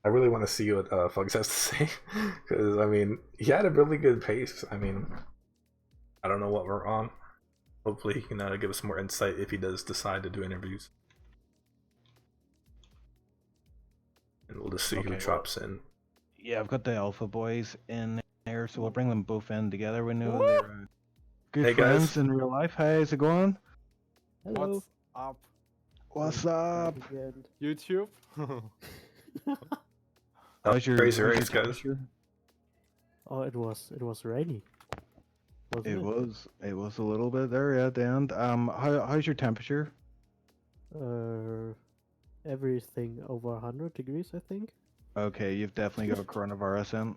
I really want to see what Fugs has to say, because I mean, he had a really good pace. I mean, I don't know what we're on. Hopefully, he can give us more insight if he does decide to do interviews, and we'll just see who drops in. Yeah, I've got the Alpha Boys in there, so we'll bring them both in together. We know they're good Hey, friends guys. in real life. How's it going? What's up? What's up? YouTube? How's your Crazy how's your race, guys. temperature? Oh, it was rainy. Wasn't It was a little bit there at the end. How's your temperature? Everything over 100 degrees, I think. Okay, you've definitely got a coronavirus in.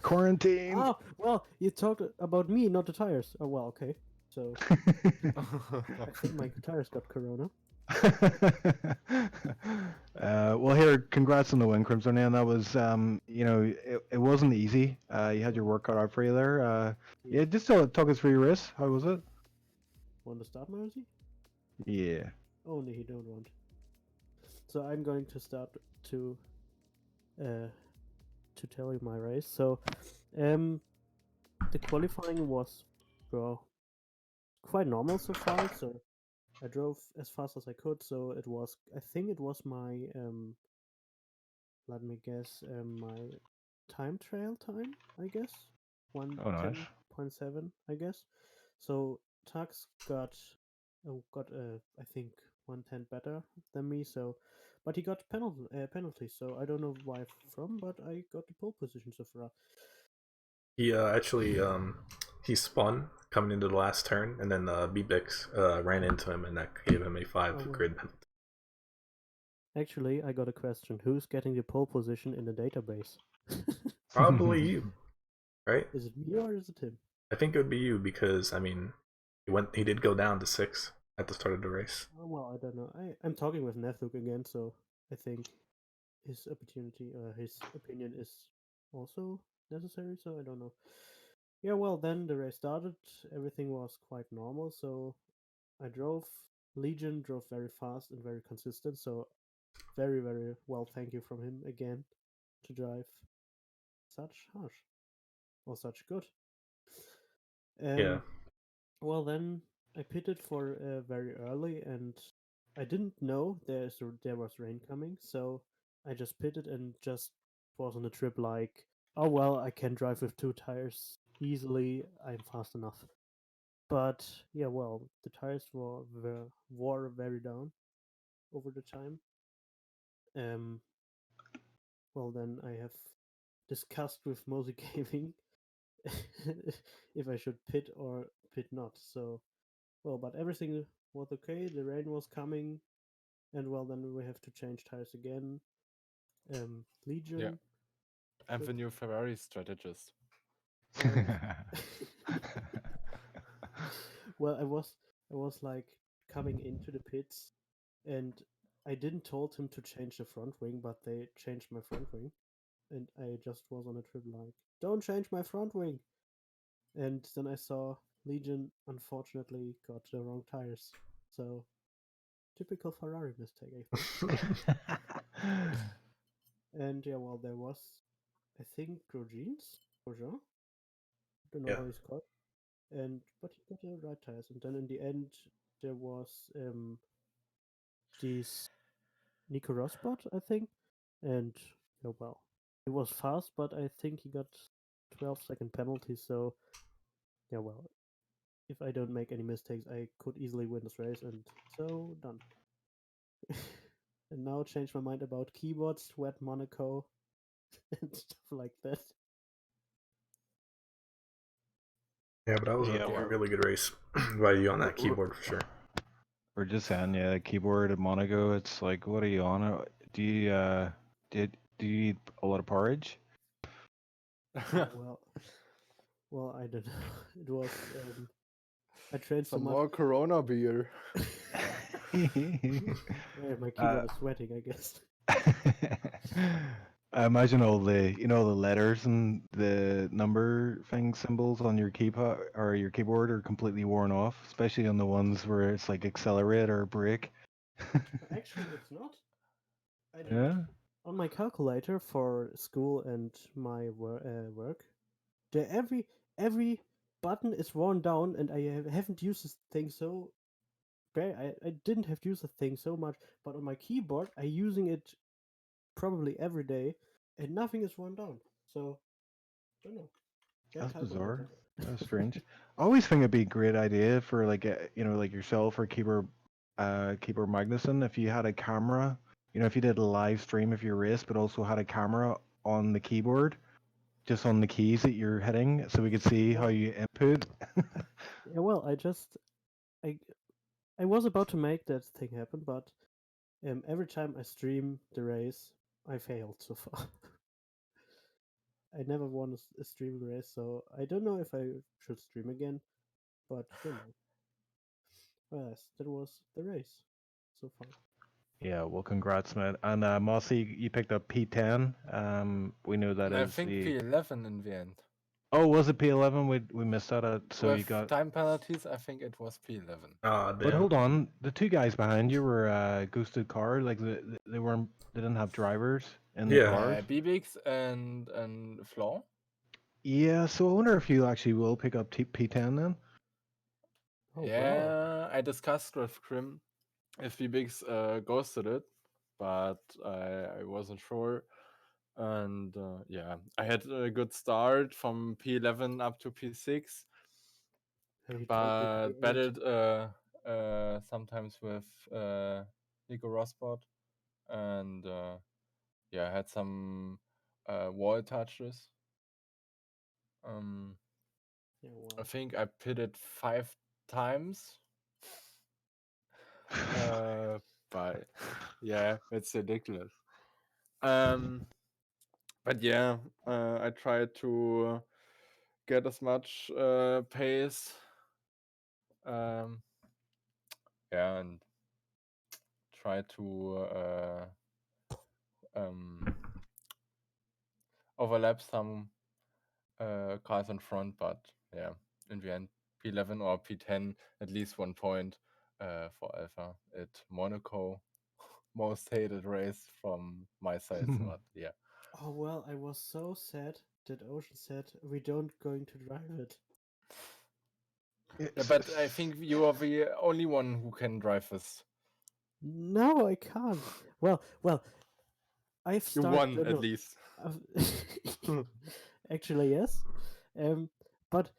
Quarantine. Oh, well, you talked about me, not the tires. Oh, well, okay. So I think my tires got corona. Well, here, congrats on the win, Crimson, and that was, it wasn't easy. You had your work cut out for you there. Yeah, just talk us through your race. How was it? Want to start, Marcy? Yeah. Only he don't want. So I'm going to start to tell you my race. So, the qualifying was, well, quite normal so far. So I drove as fast as I could. So it was, I think it was my, let me guess, my time trial time, I guess. Oh, nice. 110.7, I guess. So Tux got, I think 110 better than me. So, but he got penalties. So I don't know why from, but I got the pole position so far. He actually he spun coming into the last turn, and then B-Bix ran into him, and that gave him a 5 grid penalty. Actually, I got a question. Who's getting the pole position in the database? Probably you, right? Is it me or is it him? I think it would be you because I mean, he did go down to 6 at the start of the race. Oh, well, I don't know. I'm talking with Nethuk again, so I think his opinion is also necessary, so I don't know. Yeah, well, then the race started. Everything was quite normal, so I drove. Legion drove very fast and very consistent, so very, very well, thank you from him again to drive such harsh or such good. Yeah. Well, then I pitted for very early, and I didn't know there was rain coming, so I just pitted and just was on a trip like, oh well, I can drive with 2 tires easily. I'm fast enough. But yeah, well, the tires wore very down over the time. Well, then I have discussed with Mosey Gaming if I should pit or pit not. So, well, but everything was okay. The rain was coming, and well, then we have to change tires again. Legion. Yeah. I'm the new Ferrari strategist. Well, I was like coming into the pits, and I didn't told him to change the front wing, but they changed my front wing, and I just was on a trip like, don't change my front wing. And then I saw Legion unfortunately got the wrong tires. So typical Ferrari mistake, I think. And yeah, well, there was, I think, Grosjean. I don't know how he's called. But he got the right tires. And then in the end, there was this Nico Rosberg, I think. And yeah, well, he was fast, but I think he got 12-second penalty. So yeah, well, if I don't make any mistakes, I could easily win this race, and so done. And now change my mind about keyboards, Sweat Monaco, and stuff like that. Yeah, but that was a really good race by you on that keyboard for sure. We're just saying, yeah, keyboard at Monaco. It's like, what are you on? Do you do you eat a lot of porridge? Well, I don't know. It was I trained so Some much. more Corona beer. Yeah, my keyboard is sweating, I guess. I imagine all the the letters and the number thing symbols on your keypad or your keyboard are completely worn off, especially on the ones where it's like accelerate or brake. Actually, it's not. I don't. Yeah. On my calculator for school and my work, there every button is worn down, and I haven't used this thing so. I didn't have used the thing so much, but on my keyboard, I using it probably every day, and nothing is worn down. So, don't know. Get That's bizarre. calculator. That's strange. I always think it'd be a great idea for like like yourself or Keeper Magnuson if you had a camera. If you did a live stream of your race, but also had a camera on the keyboard, just on the keys that you're hitting, so we could see how Well, you input. yeah, well, I I was about to make that thing happen, but every time I stream the race, I failed so far. I never won a stream race, so I don't know if I should stream again, but don't know. Well, yes, that was the race so far. Yeah, well, congrats, man. And Mossy, you picked up P10. We know that I is think the. P11 in the end. Oh, was it P11? We missed that. So you With got. time penalties, I think it was P11. Ah, But damn. hold on, the two guys behind you were ghosted car. Like they weren't. They didn't have drivers in the Yeah. cars. Bibix and Flaw. Yeah, so I wonder if you actually will pick up P10 then. Oh wow! Yeah, I discussed with Krim if Bibix ghosted it, but I wasn't sure. And yeah, I had a good start from P11 up to P6, He told me but P8. battled sometimes with Nico Rosbot, and yeah, had some wall touches. Yeah, I well, think I pitted 5 times. But yeah, it's ridiculous. But yeah, I tried to get as much pace. Yeah, and try to um, overlap some cars in front. But yeah, in the end, P11 or P10, at least 1 point for Alpha at Monaco. Most hated race from my side. But yeah. oh well, I was so sad that Ocean said we don't going to drive it. Yeah, but I think you are the only one who can drive this. No, I can't. Well, I've You started. won no, at no, least. Actually, yes. But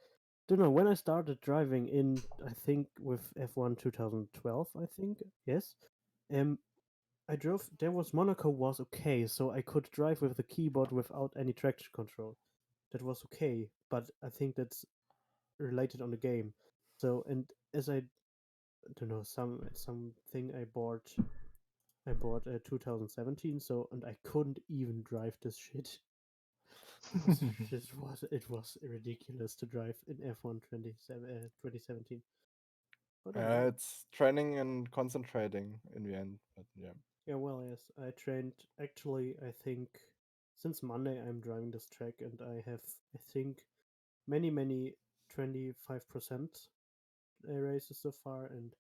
don't know when I started driving in. I think with F1 2012. I think yes. I drove. There was Monaco was okay, so I could drive with the keyboard without any traction control. That was okay, but I think that's related on the game. So and as I don't know something I bought 2017. So and I couldn't even drive this shit. It was ridiculous to drive in F1 2017. But oh well. It's training and concentrating in the end. But yeah. Yeah, well, yes. I trained actually, I think since Monday I'm driving this track and I have I think many 25% races so far and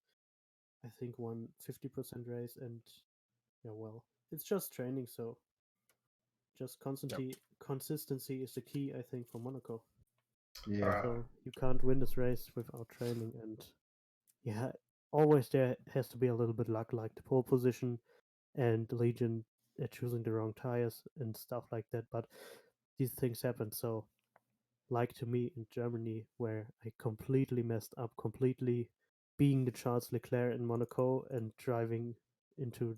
I think one 50% race and yeah, well, it's just training, so just consistency is the key I think for Monaco. Yeah. So you can't win this race without training and yeah, always there has to be a little bit luck, like the pole position and Legion choosing the wrong tires and stuff like that. But these things happen. So, like to me in Germany, where I completely messed up, completely being the Charles Leclerc in Monaco and driving into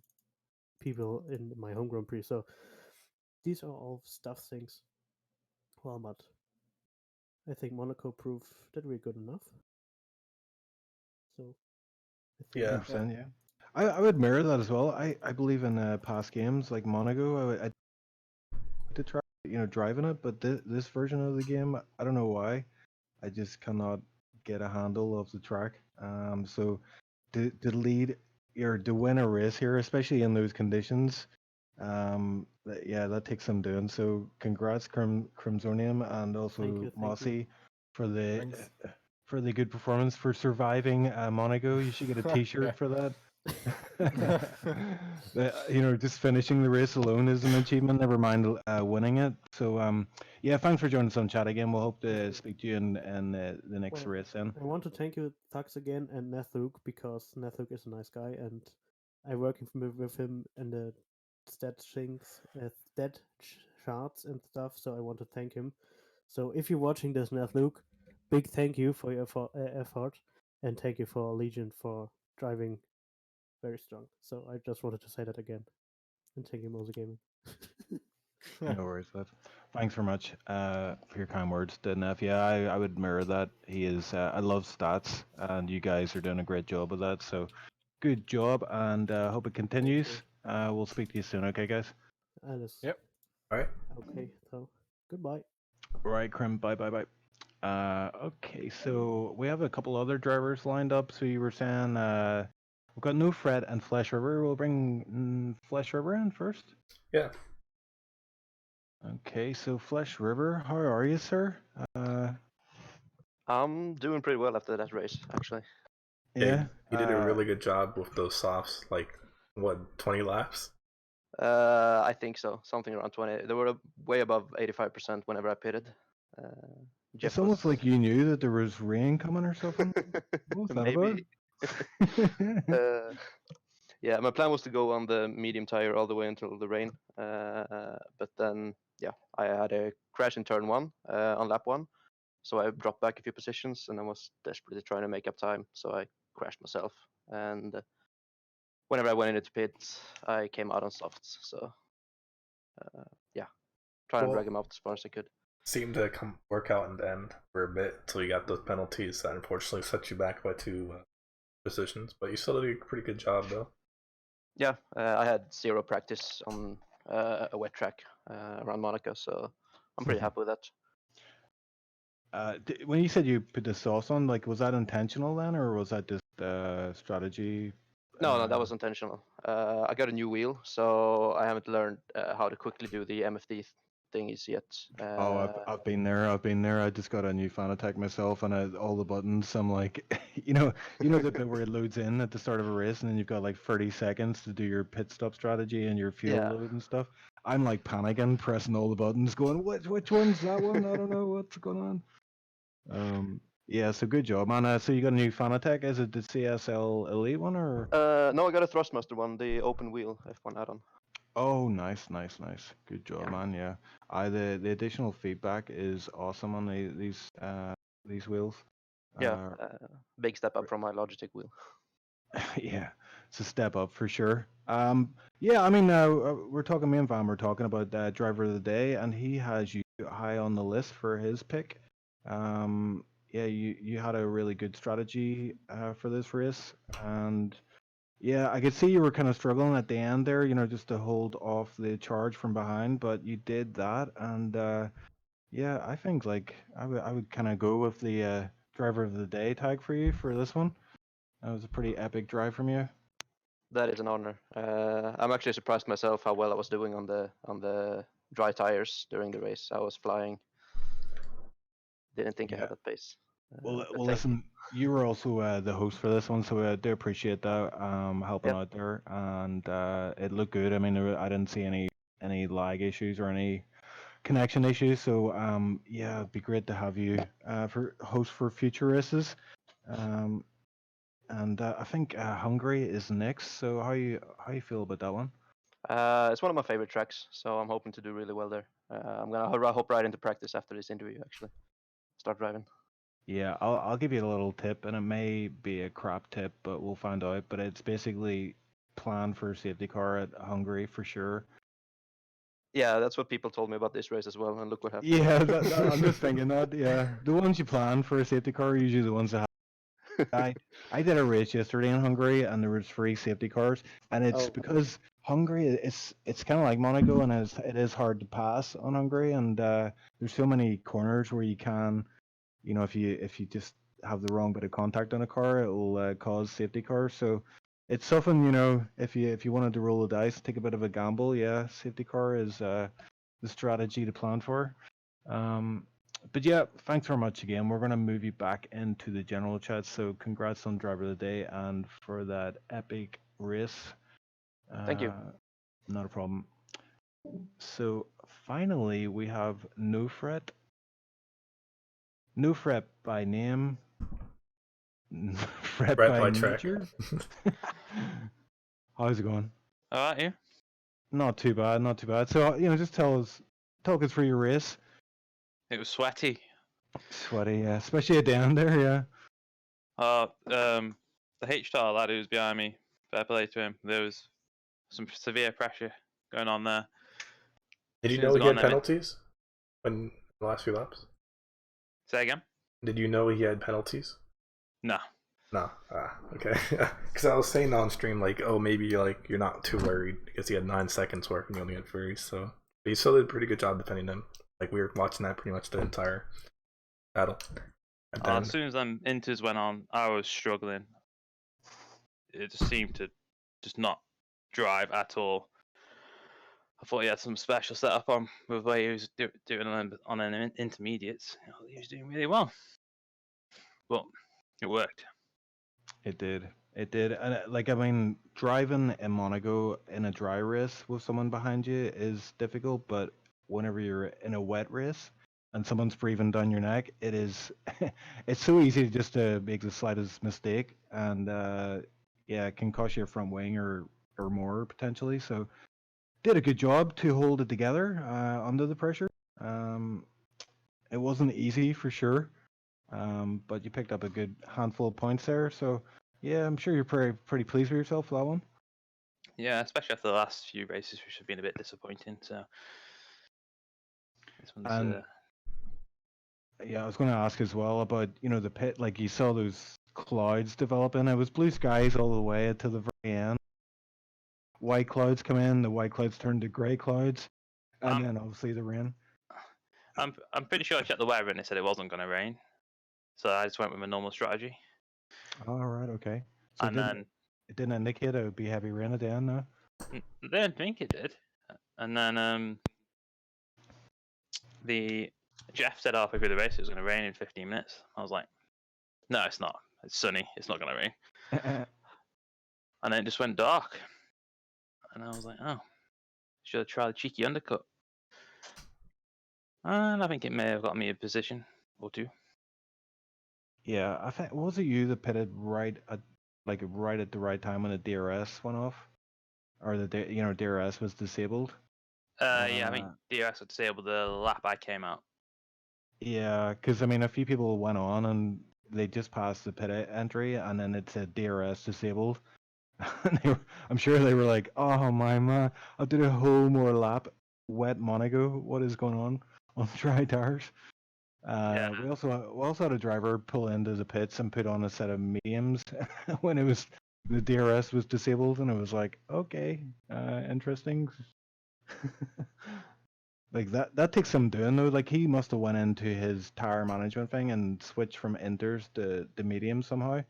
people in my home Grand Prix. So, these are all stuff things. Well, but I think Monaco proved that we're good enough. So, I think Yeah. 100%, yeah. I would mirror that as well. I believe in past games like Monaco. I to try driving it, but this version of the game, I don't know why. I just cannot get a handle of the track. So to lead or to win a race here, especially in those conditions, Yeah, that takes some doing. So congrats, Crimsonium, and also Thank you. Mossy for the Thanks. good performance for surviving Monaco. You should get a T-shirt for that. Just finishing the race alone is an achievement. Never mind winning it. So yeah, thanks for joining us on chat again. We'll hope to speak to you in the next Well, race then. I want to thank you, Tux, again, and Nathuk, because Nathuk is a nice guy, and I working with him in the stat charts and stuff. So I want to thank him. So if you're watching this, Nathuk, big thank you for your effort, and thank you for Legion for driving very strong. So I just wanted to say that again, and thank you, Mose Gaming. No worries, lad. Thanks very much for your kind words, Nef. Yeah, I would mirror that. He is. I love stats, and you guys are doing a great job of that. So, good job, and hope it continues. We'll speak to you soon, okay, guys? Alice. Yep. All right. Okay, so goodbye. Right, Krim. Bye, bye, bye. Okay, so we have a couple other drivers lined up. So you were saying we've got No Fred and Flesh River. We'll bring Flesh River in first. Yeah. Okay, so Flesh River, how are you, sir? I'm doing pretty well after that race, actually. Yeah. You did a really good job with those softs. Like, what, 20 laps? I think so, something around 20. They were way above 85% whenever I pitted. Jeff It's almost was... like you knew that there was rain coming or something. What was that about? Maybe. Yeah, my plan was to go on the medium tire all the way until the rain. But then, yeah, I had a crash in turn 1 on lap 1. So I dropped back a few positions and I was desperately trying to make up time. So I crashed myself. And whenever I went into pit, I came out on softs. So yeah, trying to drag him out as far as I could. Seemed to work out in the end for a bit until you got those penalties that unfortunately set you back by 2 positions. But you still did a pretty good job, though. Yeah, I had 0 practice on a wet track around Monaco, so I'm pretty happy with that. When you said you put the sauce on, like, was that intentional then, or was that just strategy? No, that was intentional. I got a new wheel, so I haven't learned how to quickly do the MFD thingies yet. I've been there. I just got a new Fanatec myself, and all the buttons. I'm like, the bit where it loads in at the start of a race, and then you've got like 30 seconds to do your pit stop strategy and your fuel Yeah. load and stuff. I'm like panicking, pressing all the buttons, going, which one's that one? I don't know what's going on. Yeah, so good job, man. So you got a new Fanatec? Is it the CSL Elite one or? No, I got a Thrustmaster one, the open wheel F1 add-on. Oh, nice. Good job, Yeah. man. Yeah, the additional feedback is awesome on these wheels. Yeah, big step up from my Logitech wheel. Yeah, it's a step up for sure. Yeah, I mean, we're talking, me and Van, we're talking about driver of the day, and he has you high on the list for his pick. Yeah, you had a really good strategy for this race, and yeah, I could see you were kind of struggling at the end there, just to hold off the charge from behind, but you did that, and yeah, I think like I would kind of go with the driver of the day tag for you for this one. That was a pretty epic drive from you. That is an honor. I'm actually surprised myself how well I was doing on the dry tires during the race. I was flying. Didn't think I Yeah. had that pace. Well, But well, thank listen, you were also the host for this one, so I do appreciate that, helping Yep. out there, and it looked good. I mean, I didn't see any lag issues or any connection issues, so yeah, it'd be great to have you for host for future races. And I think Hungary is next. So how you feel about that one? It's one of my favorite tracks, so I'm hoping to do really well there. I'm gonna hop right into practice after this interview. Actually, start driving. Yeah, I'll give you a little tip, and it may be a crap tip, but we'll find out. But it's basically plan for a safety car at Hungary for sure. Yeah, that's what people told me about this race as well, and look what happened. Yeah, I'm just thinking that. Yeah, the ones you plan for a safety car are usually the ones that have. I did a race yesterday in Hungary, and there was 3 safety cars, and it's Oh. because Hungary, it's kind of like Monaco, and it is hard to pass on Hungary, and there's so many corners where you can, if you just have the wrong bit of contact on a car, it will cause safety cars. So it's something, you know, if you wanted to roll the dice, take a bit of a gamble, yeah, safety car is the strategy to plan for. But yeah, thanks very much again. We're gonna move you back into the general chat. So congrats on driver of the day and for that epic race. Thank you. Not a problem. So finally, we have No Fret. No Fret by name. Fret Brett by by track. nature. How's it going? All right, you? Not too bad, not too bad. So you know, just talk us through your race. It was sweaty. Sweaty, yeah, especially down there, yeah. The H-Star lad who was behind me, fair play to him. There was some severe pressure going on there. Did you As soon know as I he got had on him, penalties when the last few laps? Say again? Did you know he had penalties? No. No. Okay. Because I was saying on stream, like, oh, maybe like you're not too worried because he had 9 seconds work and you only had 3. So, but he still did a pretty good job defending them. Like we were watching that pretty much the entire battle. And then, As soon as them inters went on, I was struggling. It just seemed to just not drive at all. I thought he had some special setup on with the way he was doing on an intermediates. He was doing really well. But it worked. It did. It did. And like, I mean, driving in Monaco in a dry race with someone behind you is difficult, but whenever you're in a wet race and someone's breathing down your neck, it is it's so easy just to make the slightest mistake and yeah, it can cost you a front wing or more potentially. So did a good job to hold it together under the pressure. It wasn't easy for sure. But you picked up a good handful of points there, so yeah, I'm sure you're pretty pleased with yourself for that one. Yeah, especially after the last few races, which have been a bit disappointing. So this one's. And yeah, I was going to ask as well about the pit. Like you saw those clouds developing. It was blue skies all the way to the very end. White clouds come in. The white clouds turn to grey clouds, and then obviously the rain. I'm pretty sure I checked the weather and it said it wasn't going to rain, so I just went with my normal strategy. All right, okay. So And then it didn't indicate it would be heavy rain at the end, no? I didn't think it did. And then the Jeff said halfway through the race it was going to rain in 15 minutes. I was like, no, it's not. It's sunny. It's not going to rain. And then it just went dark. And I was like, oh, should I try the cheeky undercut? And I think it may have got me a position or two. Yeah, I think was it you that pitted right at the right time when the DRS went off, or the DRS was disabled. Yeah, I think DRS was disabled the lap I came out. Yeah, because I mean, a few people went on and they just passed the pit entry, and then it said DRS disabled. And I'm sure they were like, "Oh my man, I did a whole more lap, wet Monaco. What is going on dry tires?" Yeah. We also had a driver pull into the pits and put on a set of mediums when the DRS was disabled, and it was like, okay, interesting. Like that takes some doing though. Like he must have went into his tire management thing and switched from inters to the medium somehow.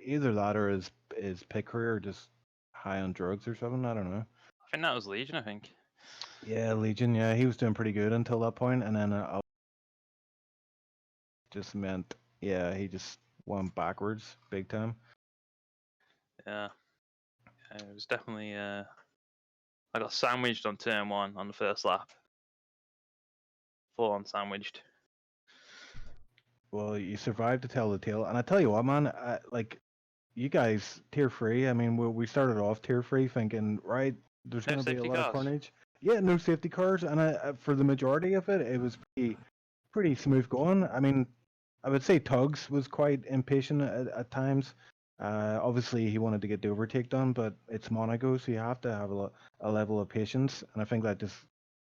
Either that or his pit career just high on drugs or something. I don't know. I think that was Legion, I think. Yeah, Legion. Yeah, he was doing pretty good until that point, and then just meant he just went backwards big time. Yeah. It was definitely. I got sandwiched on turn 1 on the first lap. Full on sandwiched. Well, you survived to tell the tale, and I tell you what, man, like you guys tier 3. I mean, we started off tier 3 thinking, right, there's No going to be a safety lot of cars. carnage. Yeah, no safety cars, and for the majority of it, it was pretty smooth going. I mean, I would say Tugs was quite impatient at times. Obviously, he wanted to get the overtake done, but it's Monaco, so you have to have a level of patience, and I think that just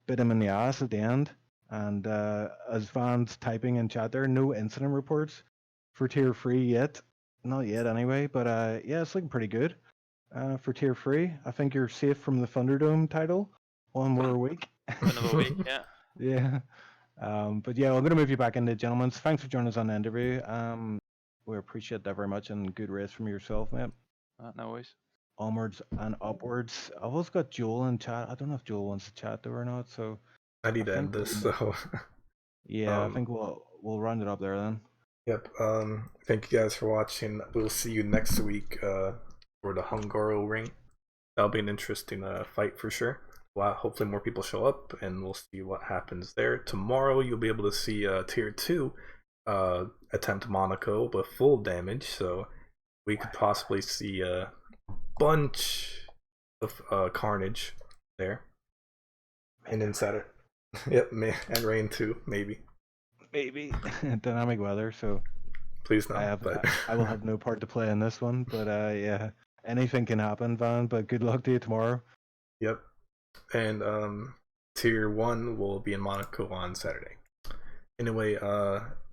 bit him in the ass at the end. And as fans typing in chat there, no incident reports for tier 3 yet. Not yet anyway, but yeah, it's looking pretty good for tier 3. I think you're safe from the Thunderdome title. One more week. Another week, yeah. Yeah. But yeah, I'm going to move you back into gentlemen's. Thanks for joining us on the interview. We appreciate that very much, and good race from yourself, mate. No worries. Onwards and upwards. I've also got Joel in chat. I don't know if Joel wants to chat though or not, so I need to end think this, we'll- so yeah, I think we'll round it up there then. yep. Thank you guys for watching. We'll see you next week for the Hungaro ring. That'll be an interesting fight for sure. Well, hopefully more people show up, and we'll see what happens there. Tomorrow you'll be able to see Tier 2 attempt Monaco with full damage, so we could possibly see a bunch of carnage there. And then Saturday, yep, and rain too, maybe. Maybe dynamic weather, so Please not. I will have no part to play in this one, but yeah, anything can happen, Van. But good luck to you tomorrow. Yep. And Tier 1 will be in Monaco on Saturday. Anyway,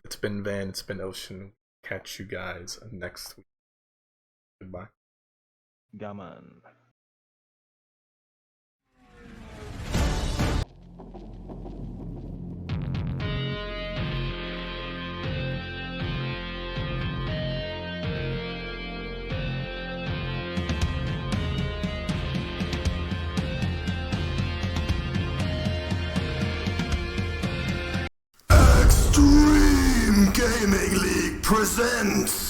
it's been Van, it's been Ocean. Catch you guys next week. Goodbye. Gammon. Extreme Gaming League presents